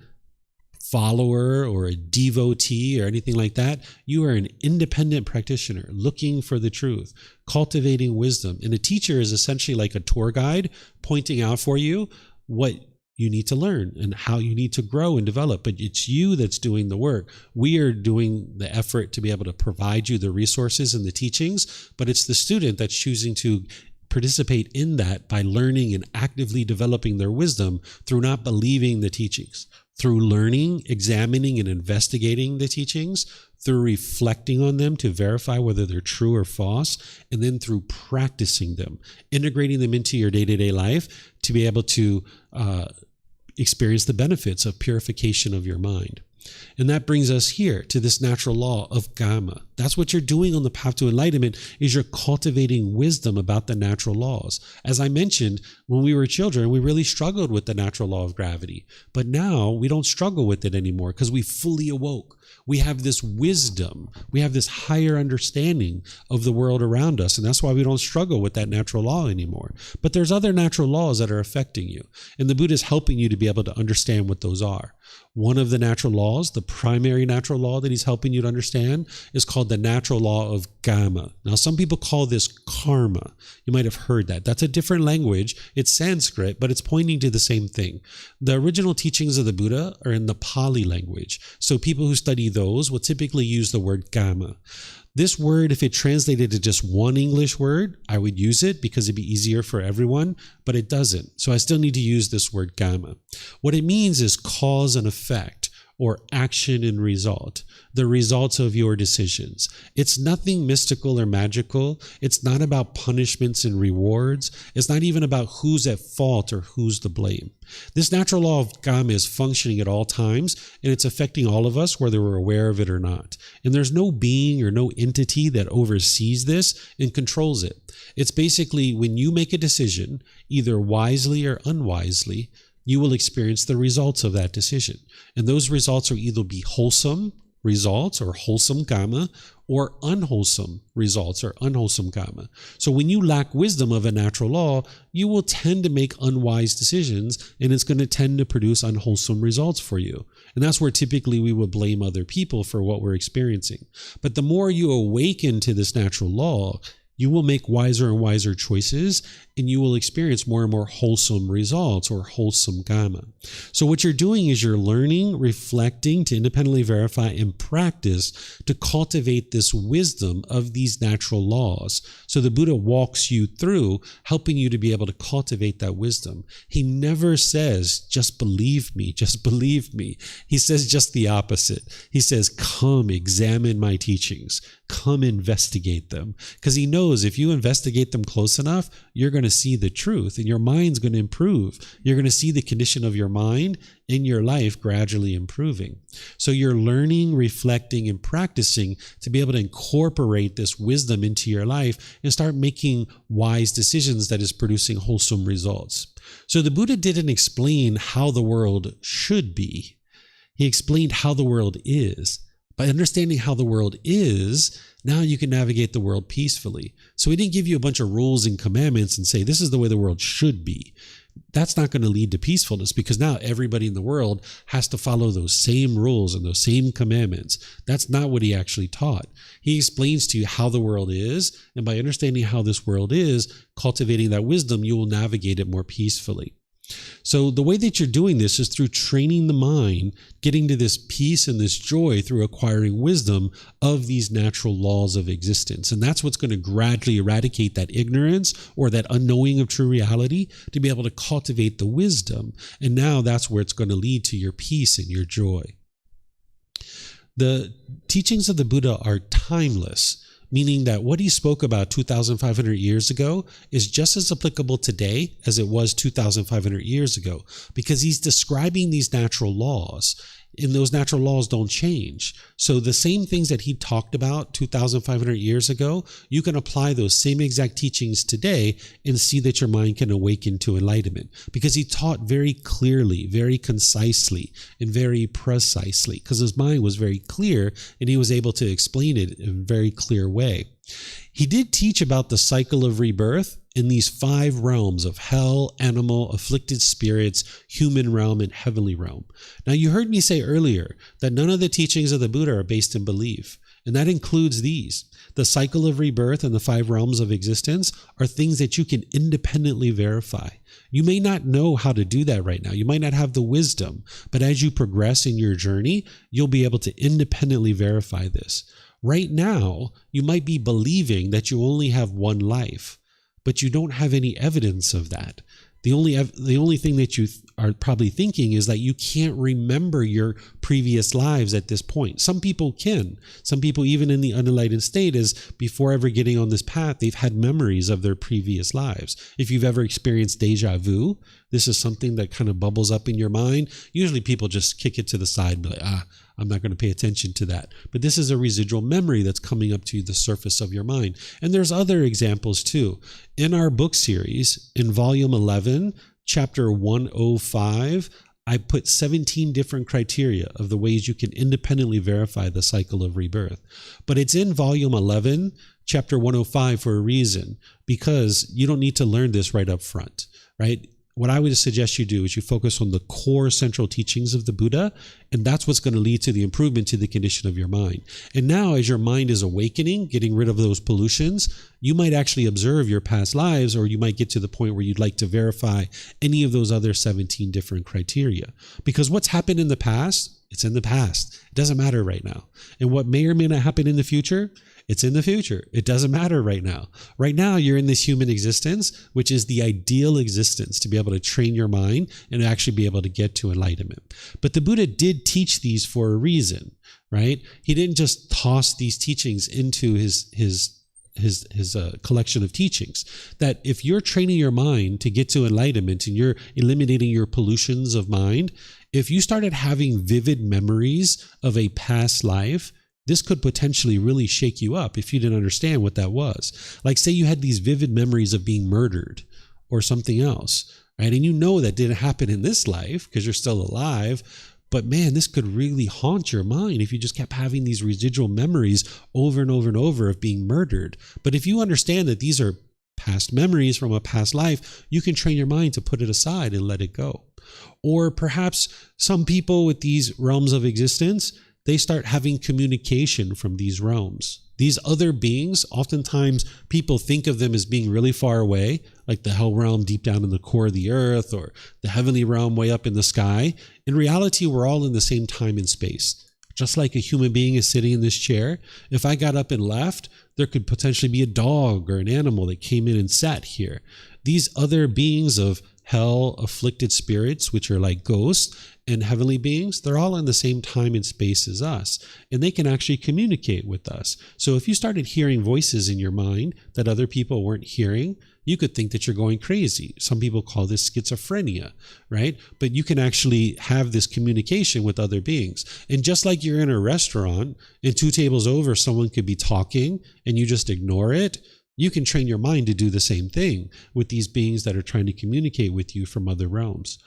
follower or a devotee or anything like that. You are an independent practitioner looking for the truth, cultivating wisdom. And a teacher is essentially like a tour guide pointing out for you what you need to learn and how you need to grow and develop. But it's you that's doing the work. We are doing the effort to be able to provide you the resources and the teachings, but it's the student that's choosing to participate in that by learning and actively developing their wisdom through not believing the teachings, through learning, examining, and investigating the teachings, through reflecting on them to verify whether they're true or false, and then through practicing them, integrating them into your day-to-day life to be able to experience the benefits of purification of your mind. And that brings us here to this natural law of Gotama. That's what you're doing on the path to enlightenment, is you're cultivating wisdom about the natural laws. As I mentioned, when we were children, we really struggled with the natural law of gravity. But now we don't struggle with it anymore because we fully awoke. We have this wisdom. We have this higher understanding of the world around us. And that's why we don't struggle with that natural law anymore. But there's other natural laws that are affecting you. And the Buddha is helping you to be able to understand what those are. One of the natural laws, the primary natural law that he's helping you to understand, is called the natural law of Gotama. Now, some people call this karma. You might have heard that. That's a different language. It's Sanskrit, but it's pointing to the same thing. The original teachings of the Buddha are in the Pali language. So people who study those will typically use the word Gotama. This word, if it translated to just one English word, I would use it because it'd be easier for everyone, but it doesn't. So I still need to use this word Gotama. What it means is cause and effect, or action and result, the results of your decisions. It's nothing mystical or magical. It's not about punishments and rewards. It's not even about who's at fault or who's to blame. This natural law of karma is functioning at all times, and it's affecting all of us whether we're aware of it or not. And there's no being or no entity that oversees this and controls it. It's basically when you make a decision, either wisely or unwisely, you will experience the results of that decision. And those results will either be wholesome results or wholesome karma, or unwholesome results or unwholesome karma. So when you lack wisdom of a natural law, you will tend to make unwise decisions, and it's going to tend to produce unwholesome results for you. And that's where typically we would blame other people for what we're experiencing. But the more you awaken to this natural law, you will make wiser and wiser choices, and you will experience more and more wholesome results or wholesome karma. So what you're doing is you're learning, reflecting to independently verify and practice to cultivate this wisdom of these natural laws. So the Buddha walks you through, helping you to be able to cultivate that wisdom. He never says, just believe me, just believe me. He says just the opposite. He says, come examine my teachings. Come investigate them. Because he knows if you investigate them close enough, you're going to see the truth and your mind's going to improve. You're going to see the condition of your mind in your life gradually improving. So you're learning, reflecting, and practicing to be able to incorporate this wisdom into your life and start making wise decisions that is producing wholesome results. So the Buddha didn't explain how the world should be. He explained how the world is. By understanding how the world is, now you can navigate the world peacefully. So he didn't give you a bunch of rules and commandments and say, this is the way the world should be. That's not going to lead to peacefulness, because now everybody in the world has to follow those same rules and those same commandments. That's not what he actually taught. He explains to you how the world is, and by understanding how this world is, cultivating that wisdom, you will navigate it more peacefully. So the way that you're doing this is through training the mind, getting to this peace and this joy through acquiring wisdom of these natural laws of existence. And that's what's going to gradually eradicate that ignorance or that unknowing of true reality, to be able to cultivate the wisdom. And now that's where it's going to lead to your peace and your joy. The teachings of the Buddha are timeless, meaning that what he spoke about 2,500 years ago is just as applicable today as it was 2,500 years ago, because he's describing these natural laws, and those natural laws don't change. So the same things that he talked about 2,500 years ago, you can apply those same exact teachings today and see that your mind can awaken to enlightenment, because he taught very clearly, very concisely, and very precisely, because his mind was very clear and he was able to explain it in a very clear way. He did teach about the cycle of rebirth in these 5 realms of hell, animal, afflicted spirits, human realm, and heavenly realm. Now, you heard me say earlier that none of the teachings of the Buddha are based in belief, and that includes these. The cycle of rebirth and the 5 realms of existence are things that you can independently verify. You may not know how to do that right now. You might not have the wisdom, but as you progress in your journey, you'll be able to independently verify this. Right now, you might be believing that you only have one life, but you don't have any evidence of that. The only thing that you are probably thinking is that you can't remember your previous lives at this point. Some people can. Some people, even in the unenlightened state, is before ever getting on this path, they've had memories of their previous lives. If you've ever experienced deja vu, this is something that kind of bubbles up in your mind. Usually people just kick it to the side and be like, I'm not going to pay attention to that. But this is a residual memory that's coming up to the surface of your mind. And there's other examples too. In our book series, in volume 11, chapter 105, I put 17 different criteria of the ways you can independently verify the cycle of rebirth. But it's in volume 11, chapter 105 for a reason, because you don't need to learn this right up front, right? What I would suggest you do is you focus on the core central teachings of the Buddha, and that's what's going to lead to the improvement to the condition of your mind. And now, as your mind is awakening, getting rid of those pollutions, you might actually observe your past lives, or you might get to the point where you'd like to verify any of those other 17 different criteria. Because what's happened in the past, it's in the past. It doesn't matter right now. And what may or may not happen in the future, It's in the future. It doesn't matter right now. Right now, you're in this human existence, which is the ideal existence to be able to train your mind and actually be able to get to enlightenment. But the Buddha did teach these for a reason, right? He didn't just toss these teachings into his collection of teachings. That if you're training your mind to get to enlightenment and you're eliminating your pollutions of mind, if you started having vivid memories of a past life, this could potentially really shake you up if you didn't understand what that was. Like, say you had these vivid memories of being murdered or something else, right? And you know that didn't happen in this life because you're still alive. But man, this could really haunt your mind if you just kept having these residual memories over and over and over of being murdered. But if you understand that these are past memories from a past life, you can train your mind to put it aside and let it go. Or perhaps some people with these realms of existence, they start having communication from these realms. These other beings, oftentimes people think of them as being really far away, like the hell realm deep down in the core of the earth or the heavenly realm way up in the sky. In reality, we're all in the same time and space. Just like a human being is sitting in this chair, if I got up and left, there could potentially be a dog or an animal that came in and sat here. These other beings of hell, afflicted spirits, which are like ghosts, and heavenly beings, they're all in the same time and space as us, and they can actually communicate with us. So if you started hearing voices in your mind that other people weren't hearing, you could think that you're going crazy. Some people call this schizophrenia, right? But you can actually have this communication with other beings. And just like you're in a restaurant and 2 tables over, someone could be talking and you just ignore it, you can train your mind to do the same thing with these beings that are trying to communicate with you from other realms.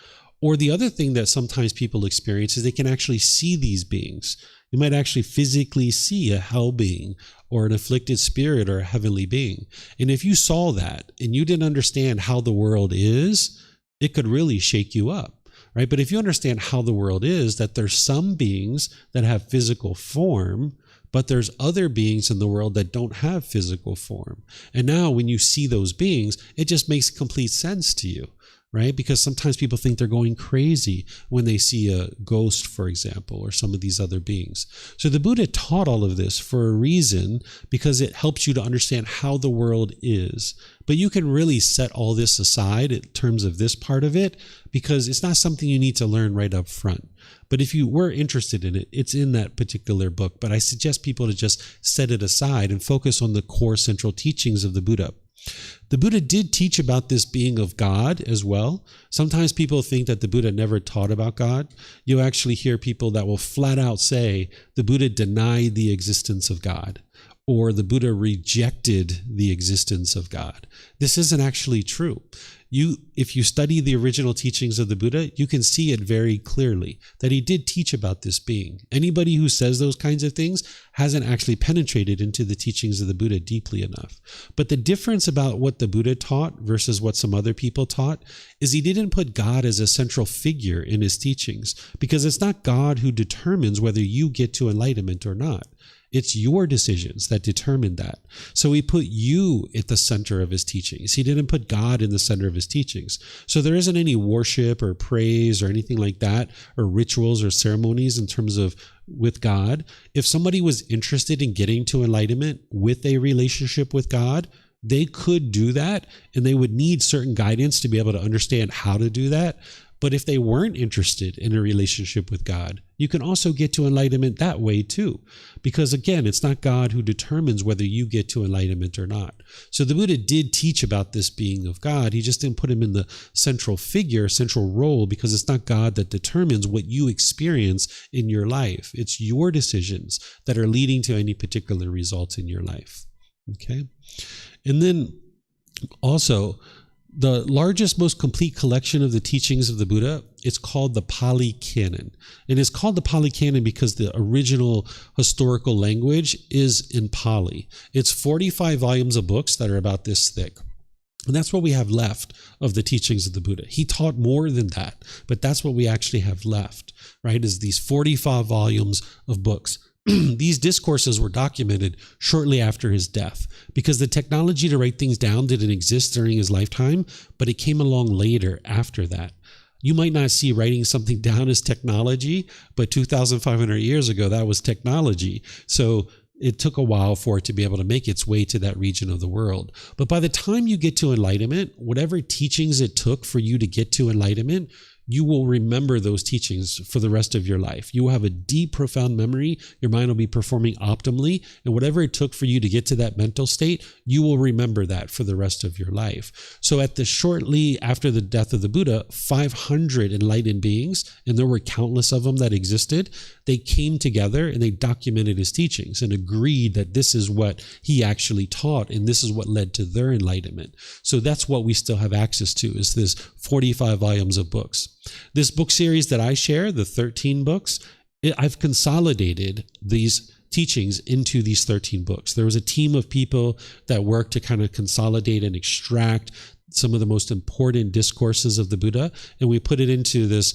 Or the other thing that sometimes people experience is they can actually see these beings. You might actually physically see a hell being or an afflicted spirit or a heavenly being. And if you saw that and you didn't understand how the world is, it could really shake you up, right? But if you understand how the world is, that there's some beings that have physical form, but there's other beings in the world that don't have physical form. And now when you see those beings, it just makes complete sense to you, right? Because sometimes people think they're going crazy when they see a ghost, for example, or some of these other beings. So the Buddha taught all of this for a reason, because it helps you to understand how the world is. But you can really set all this aside in terms of this part of it, because it's not something you need to learn right up front. But if you were interested in it, it's in that particular book. But I suggest people to just set it aside and focus on the core central teachings of the Buddha. The Buddha did teach about this being of God as well. Sometimes people think that the Buddha never taught about God. You actually hear people that will flat out say the Buddha denied the existence of God, or the Buddha rejected the existence of God. This isn't actually true. If you study the original teachings of the Buddha, you can see it very clearly that he did teach about this being. Anybody who says those kinds of things hasn't actually penetrated into the teachings of the Buddha deeply enough. But the difference about what the Buddha taught versus what some other people taught is he didn't put God as a central figure in his teachings, because it's not God who determines whether you get to enlightenment or not. It's your decisions that determine that. So he put you at the center of his teachings. He didn't put God in the center of his teachings. So there isn't any worship or praise or anything like that, or rituals or ceremonies in terms of with God. If somebody was interested in getting to enlightenment with a relationship with God, they could do that, and they would need certain guidance to be able to understand how to do that. But if they weren't interested in a relationship with God, you can also get to enlightenment that way too. Because again, it's not God who determines whether you get to enlightenment or not. So the Buddha did teach about this being of God. He just didn't put him in the central figure, central role, because it's not God that determines what you experience in your life. It's your decisions that are leading to any particular results in your life. Okay? And then also, the largest, most complete collection of the teachings of the Buddha, it's called the Pali Canon. And it's called the Pali Canon because the original historical language is in Pali. It's 45 volumes of books that are about this thick. And that's what we have left of the teachings of the Buddha. He taught more than that, but that's what we actually have left, right? Is these 45 volumes of books. These discourses were documented shortly after his death, because the technology to write things down didn't exist during his lifetime, but it came along later after that. You might not see writing something down as technology, but 2,500 years ago, that was technology. So it took a while for it to be able to make its way to that region of the world. But by the time you get to enlightenment, whatever teachings it took for you to get to enlightenment, you will remember those teachings for the rest of your life. You will have a deep, profound memory. Your mind will be performing optimally. And whatever it took for you to get to that mental state, you will remember that for the rest of your life. So shortly after the death of the Buddha, 500 enlightened beings, and there were countless of them that existed, they came together and they documented his teachings and agreed that this is what he actually taught and this is what led to their enlightenment. So that's what we still have access to, is this 45 volumes of books. This book series that I share, the 13 books, I've consolidated these teachings into these 13 books. There was a team of people that worked to kind of consolidate and extract some of the most important discourses of the Buddha, and we put it into this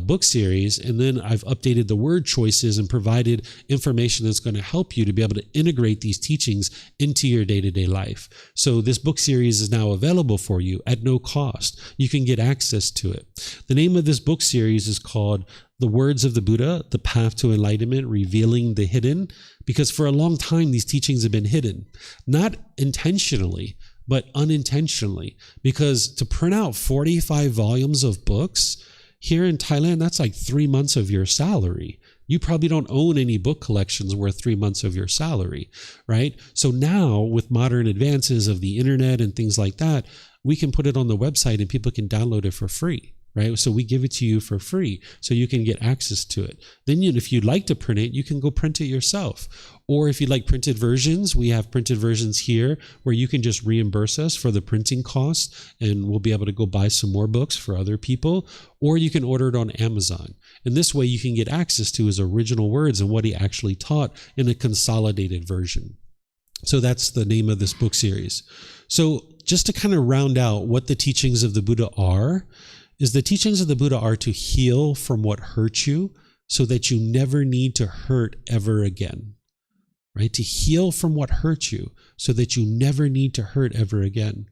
book series. And then I've updated the word choices and provided information that's going to help you to be able to integrate these teachings into your day-to-day life. So this book series is now available for you at no cost. You can get access to it. The name of this book series is called The Words of the Buddha, The Path to Enlightenment, Revealing the Hidden, because for a long time, these teachings have been hidden, not intentionally, but unintentionally, because to print out 45 volumes of books here in Thailand, that's like 3 months of your salary. You probably don't own any book collections worth 3 months of your salary, right? So now with modern advances of the internet and things like that, we can put it on the website and people can download it for free. Right? So we give it to you for free so you can get access to it. Then if you'd like to print it, you can go print it yourself. Or if you'd like printed versions, we have printed versions here where you can just reimburse us for the printing costs and we'll be able to go buy some more books for other people. Or you can order it on Amazon. And this way you can get access to his original words and what he actually taught in a consolidated version. So that's the name of this book series. So just to kind of round out what the teachings of the Buddha are, is the teachings of the Buddha are to heal from what hurt you so that you never need to hurt ever again, right? To heal from what hurt you so that you never need to hurt ever again.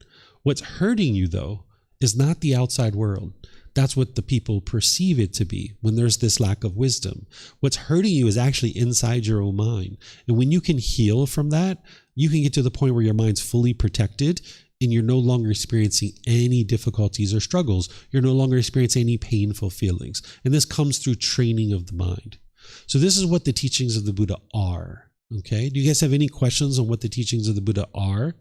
What's hurting you, though, is not the outside world. That's what the people perceive it to be when there's this lack of wisdom. What's hurting you is actually inside your own mind. And when you can heal from that, you can get to the point where your mind's fully protected and you're no longer experiencing any difficulties or struggles. You're no longer experiencing any painful feelings. And this comes through training of the mind. So this is what the teachings of the Buddha are. Okay? Do you guys have any questions on what the teachings of the Buddha are?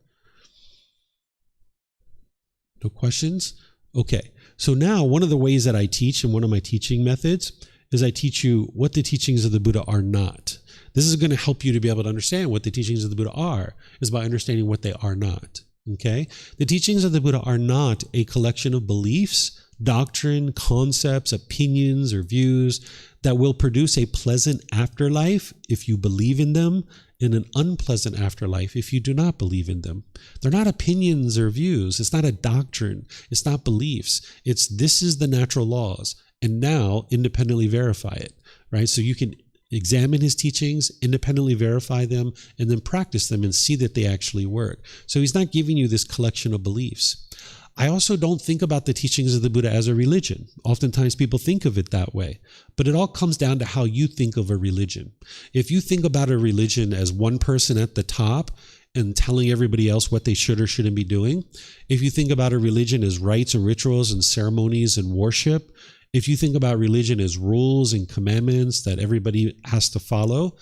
No questions? Okay. So now one of the ways that I teach, and one of my teaching methods, is I teach you what the teachings of the Buddha are not. This is going to help you to be able to understand what the teachings of the Buddha are, is by understanding what they are not. Okay? The teachings of the Buddha are not a collection of beliefs, doctrine, concepts, opinions, or views that will produce a pleasant afterlife if you believe in them, and an unpleasant afterlife if you do not believe in them. They're not opinions or views. It's not a doctrine. It's not beliefs. This is the natural laws, and now independently verify it, right? So you can examine his teachings, independently verify them, and then practice them and see that they actually work. So he's not giving you this collection of beliefs. I also don't think about the teachings of the Buddha as a religion. Oftentimes people think of it that way, but it all comes down to how you think of a religion. If you think about a religion as one person at the top and telling everybody else what they should or shouldn't be doing, if you think about a religion as rites and rituals and ceremonies and worship, if you think about religion as rules and commandments that everybody has to follow,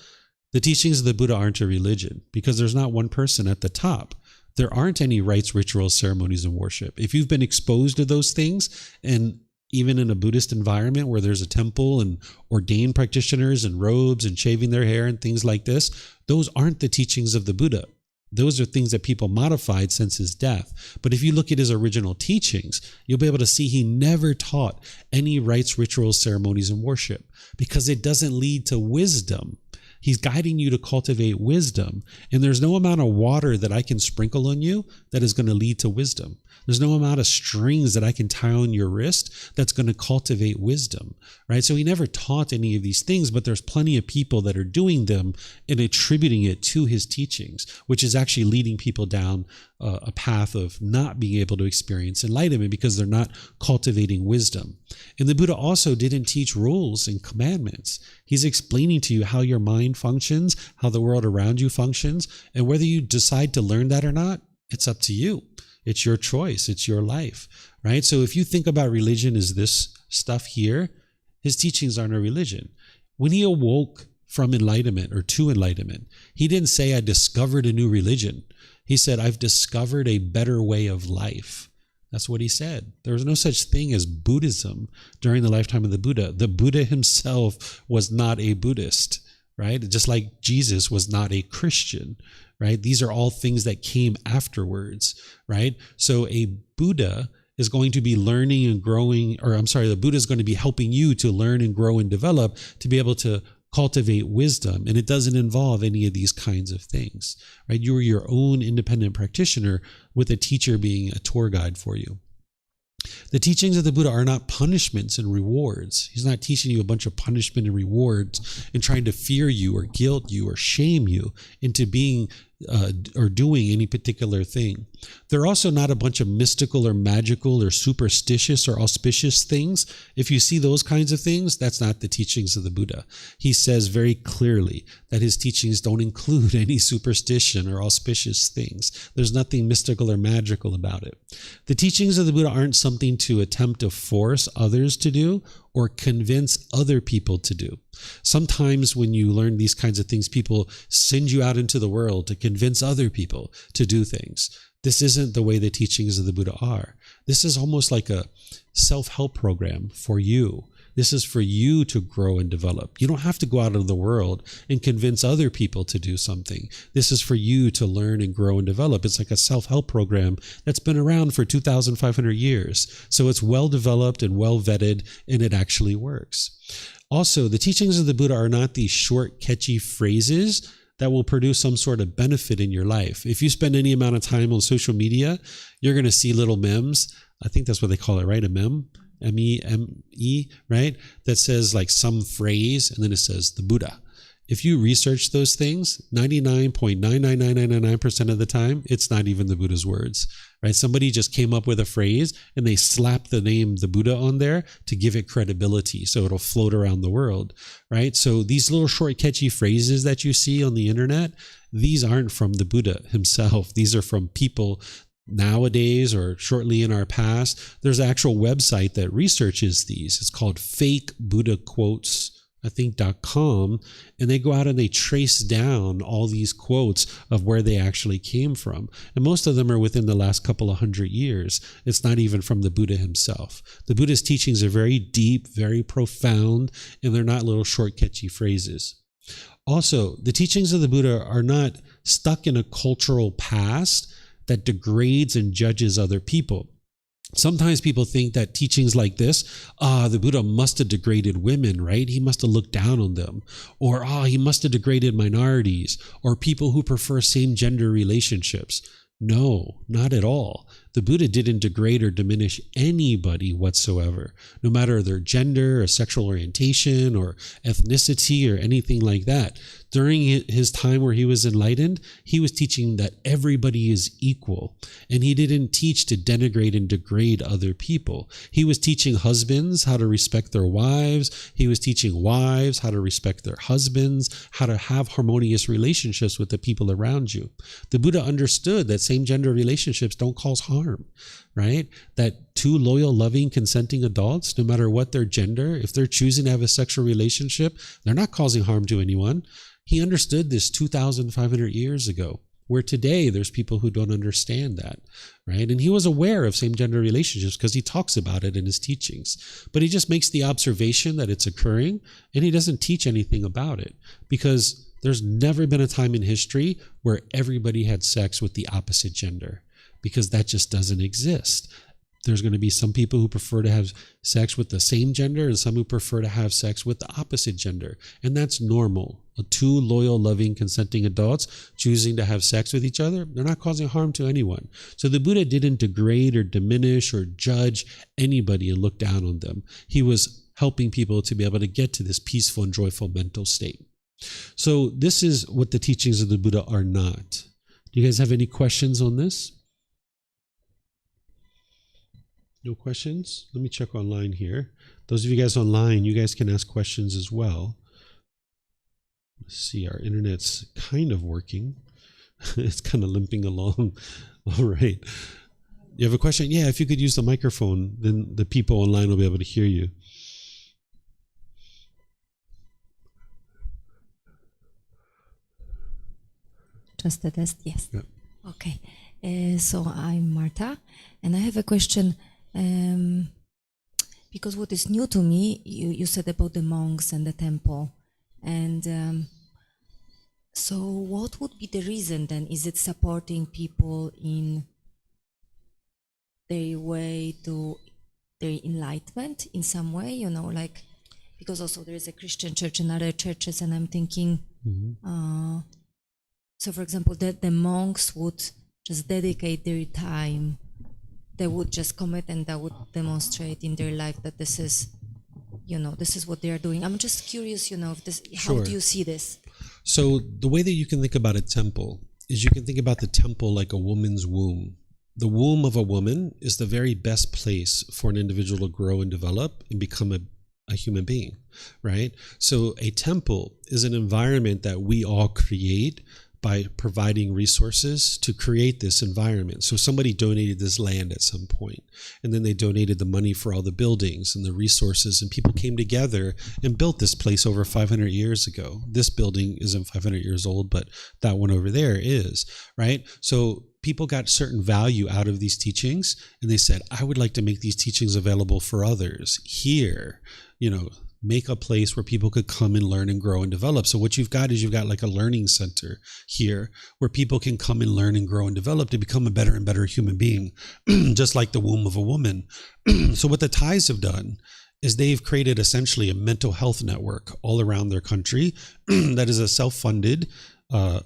the teachings of the Buddha aren't a religion because there's not one person at the top. There aren't any rites, rituals, ceremonies, and worship. If you've been exposed to those things, and even in a Buddhist environment where there's a temple and ordained practitioners and robes and shaving their hair and things like this, those aren't the teachings of the Buddha. Those are things that people modified since his death. But if you look at his original teachings, you'll be able to see he never taught any rites, rituals, ceremonies, and worship because it doesn't lead to wisdom. He's guiding you to cultivate wisdom. And there's no amount of water that I can sprinkle on you that is going to lead to wisdom. There's no amount of strings that I can tie on your wrist that's going to cultivate wisdom, right? So he never taught any of these things, but there's plenty of people that are doing them and attributing it to his teachings, which is actually leading people down a path of not being able to experience enlightenment because they're not cultivating wisdom. And the Buddha also didn't teach rules and commandments. He's explaining to you how your mind functions, how the world around you functions, and whether you decide to learn that or not, it's up to you. It's your choice. It's your life, right? So if you think about religion as this stuff here, his teachings aren't a religion. When he awoke from enlightenment or to enlightenment, he didn't say, I discovered a new religion. He said, I've discovered a better way of life. That's what he said. There was no such thing as Buddhism during the lifetime of the Buddha. The Buddha himself was not a Buddhist, right? Just like Jesus was not a Christian, right? These are all things that came afterwards, right? So a Buddha is going to be learning and growing, the Buddha is going to be helping you to learn and grow and develop to be able to cultivate wisdom. And it doesn't involve any of these kinds of things, right? You're your own independent practitioner with a teacher being a tour guide for you. The teachings of the Buddha are not punishments and rewards. He's not teaching you a bunch of punishment and rewards and trying to fear you or guilt you or shame you into being or doing any particular thing. They're also not a bunch of mystical or magical or superstitious or auspicious things. If you see those kinds of things, that's not the teachings of the Buddha. He says very clearly that his teachings don't include any superstition or auspicious things. There's nothing mystical or magical about it. The teachings of the Buddha aren't something to attempt to force others to do or convince other people to do. Sometimes when you learn these kinds of things, people send you out into the world to convince other people to do things. This isn't the way the teachings of the Buddha are. This is almost like a self-help program for you. This is for you to grow and develop. You don't have to go out into the world and convince other people to do something. This is for you to learn and grow and develop. It's like a self-help program that's been around for 2,500 years. So it's well developed and well vetted, and it actually works. Also, the teachings of the Buddha are not these short, catchy phrases that will produce some sort of benefit in your life. If you spend any amount of time on social media, you're going to see little memes. I think that's what they call it, right? A meme? M-E-M-E, right? That says like some phrase, and then it says the Buddha. If you research those things, 99.99999% of the time, it's not even the Buddha's words, right? Somebody just came up with a phrase and they slapped the name the Buddha on there to give it credibility so it'll float around the world, right? So these little short catchy phrases that you see on the internet, these aren't from the Buddha himself. These are from people nowadays or shortly in our past. There's an actual website that researches these. It's called Fake Buddha Quotes, I think .com, and they go out and they trace down all these quotes of where they actually came from. And most of them are within the last couple of 100 years. It's not even from the Buddha himself. The Buddha's teachings are very deep, very profound, and they're not little short, catchy phrases. Also, the teachings of the Buddha are not stuck in a cultural past that degrades and judges other people. Sometimes people think that teachings like this, the Buddha must have degraded women, right? He must have looked down on them. Or, he must have degraded minorities or people who prefer same-gender relationships. No, not at all. The Buddha didn't degrade or diminish anybody whatsoever, no matter their gender or sexual orientation or ethnicity or anything like that. During his time where he was enlightened, he was teaching that everybody is equal, and he didn't teach to denigrate and degrade other people. He was teaching husbands how to respect their wives. He was teaching wives how to respect their husbands, how to have harmonious relationships with the people around you. The Buddha understood that same-gender relationships don't cause harm, right? That two loyal, loving, consenting adults, no matter what their gender, if they're choosing to have a sexual relationship, they're not causing harm to anyone. He understood this 2,500 years ago, where today there's people who don't understand that, right? And he was aware of same-gender relationships because he talks about it in his teachings. But he just makes the observation that it's occurring, and he doesn't teach anything about it because there's never been a time in history where everybody had sex with the opposite gender, because that just doesn't exist. There's going to be some people who prefer to have sex with the same gender and some who prefer to have sex with the opposite gender. And that's normal. Two loyal, loving, consenting adults choosing to have sex with each other, they're not causing harm to anyone. So the Buddha didn't degrade or diminish or judge anybody and look down on them. He was helping people to be able to get to this peaceful and joyful mental state. So this is what the teachings of the Buddha are not. Do you guys have any questions on this? No questions? Let me check online here. Those of you guys online, you guys can ask questions as well. Let's see, our internet's kind of working. It's kind of limping along. All right. You have a question? Yeah, if you could use the microphone, then the people online will be able to hear you. Just a test, yes. Yeah. Okay. So I'm Marta, and I have a question. Because what is new to me, you said about the monks and the temple. And so what would be the reason then? Is it supporting people in their way to their enlightenment in some way, you know, like, because also there is a Christian church and other churches, and I'm thinking, so for example, that the monks would just dedicate their time, they would just commit and that would demonstrate in their life that this is, you know, this is what they are doing. I'm just curious, you know, if this, how do you see this? So the way that you can think about a temple is you can think about the temple like a woman's womb. The womb of a woman is the very best place for an individual to grow and develop and become a human being, right? So a temple is an environment that we all create by providing resources to create this environment. So somebody donated this land at some point, and then they donated the money for all the buildings and the resources, and people came together and built this place over 500 years ago. This building isn't 500 years old, but that one over there is, right? So people got certain value out of these teachings, and they said, I would like to make these teachings available for others here, you know, make a place where people could come and learn and grow and develop. So what you've got is you've got like a learning center here where people can come and learn and grow and develop to become a better and better human being, just like the womb of a woman. So what the Thais have done is they've created essentially a mental health network all around their country that is a self-funded,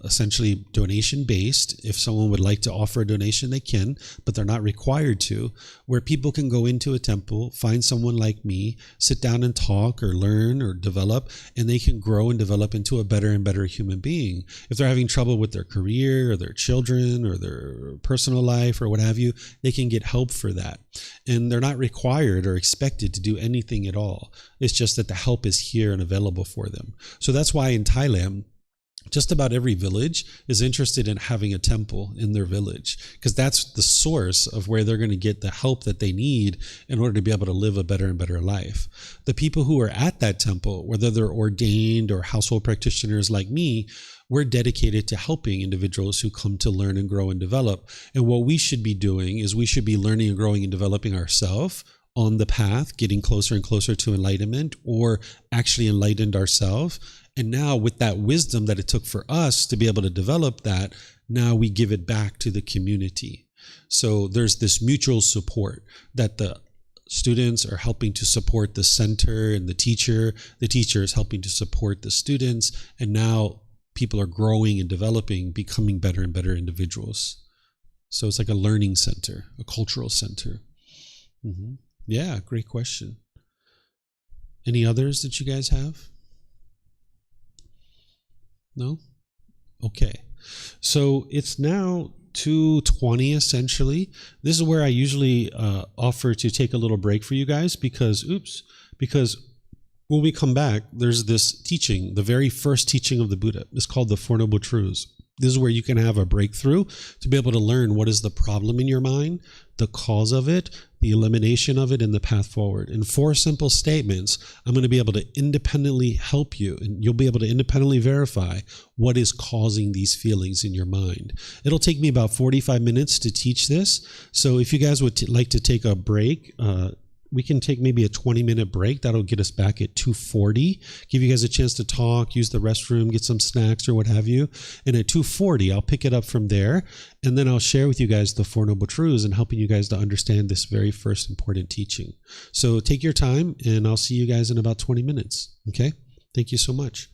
essentially donation-based. If someone would like to offer a donation, they can, but they're not required to, where people can go into a temple, find someone like me, sit down and talk or learn or develop, and they can grow and develop into a better and better human being. If they're having trouble with their career or their children or their personal life or what have you, they can get help for that. And they're not required or expected to do anything at all. It's just that the help is here and available for them. So that's why in Thailand, just about every village is interested in having a temple in their village, because that's the source of where they're going to get the help that they need in order to be able to live a better and better life. The people who are at that temple, whether they're ordained or household practitioners like me, we're dedicated to helping individuals who come to learn and grow and develop. And what we should be doing is we should be learning and growing and developing ourselves on the path, getting closer and closer to enlightenment, or actually enlightened ourselves. And now with that wisdom that it took for us to be able to develop that, now we give it back to the community. So there's this mutual support that the students are helping to support the center and the teacher is helping to support the students. And now people are growing and developing, becoming better and better individuals. So it's like a learning center, a cultural center. Yeah, great question. Any others that you guys have? No? Okay. So it's now 2:20 essentially. This is where I usually offer to take a little break for you guys because when we come back, there's this teaching, the very first teaching of the Buddha. It's called the Four Noble Truths. This is where you can have a breakthrough to be able to learn what is the problem in your mind, the cause of it, the elimination of it, and the path forward. In 4 simple statements, I'm going to be able to independently help you, and you'll be able to independently verify what is causing these feelings in your mind. It'll take me about 45 minutes to teach this. So if you guys would like to take a break, we can take maybe a 20-minute break. That'll get us back at 2:40. Give you guys a chance to talk, use the restroom, get some snacks or what have you. And at 2:40, I'll pick it up from there. And then I'll share with you guys the Four Noble Truths and helping you guys to understand this very first important teaching. So take your time, and I'll see you guys in about 20 minutes. Okay? Thank you so much.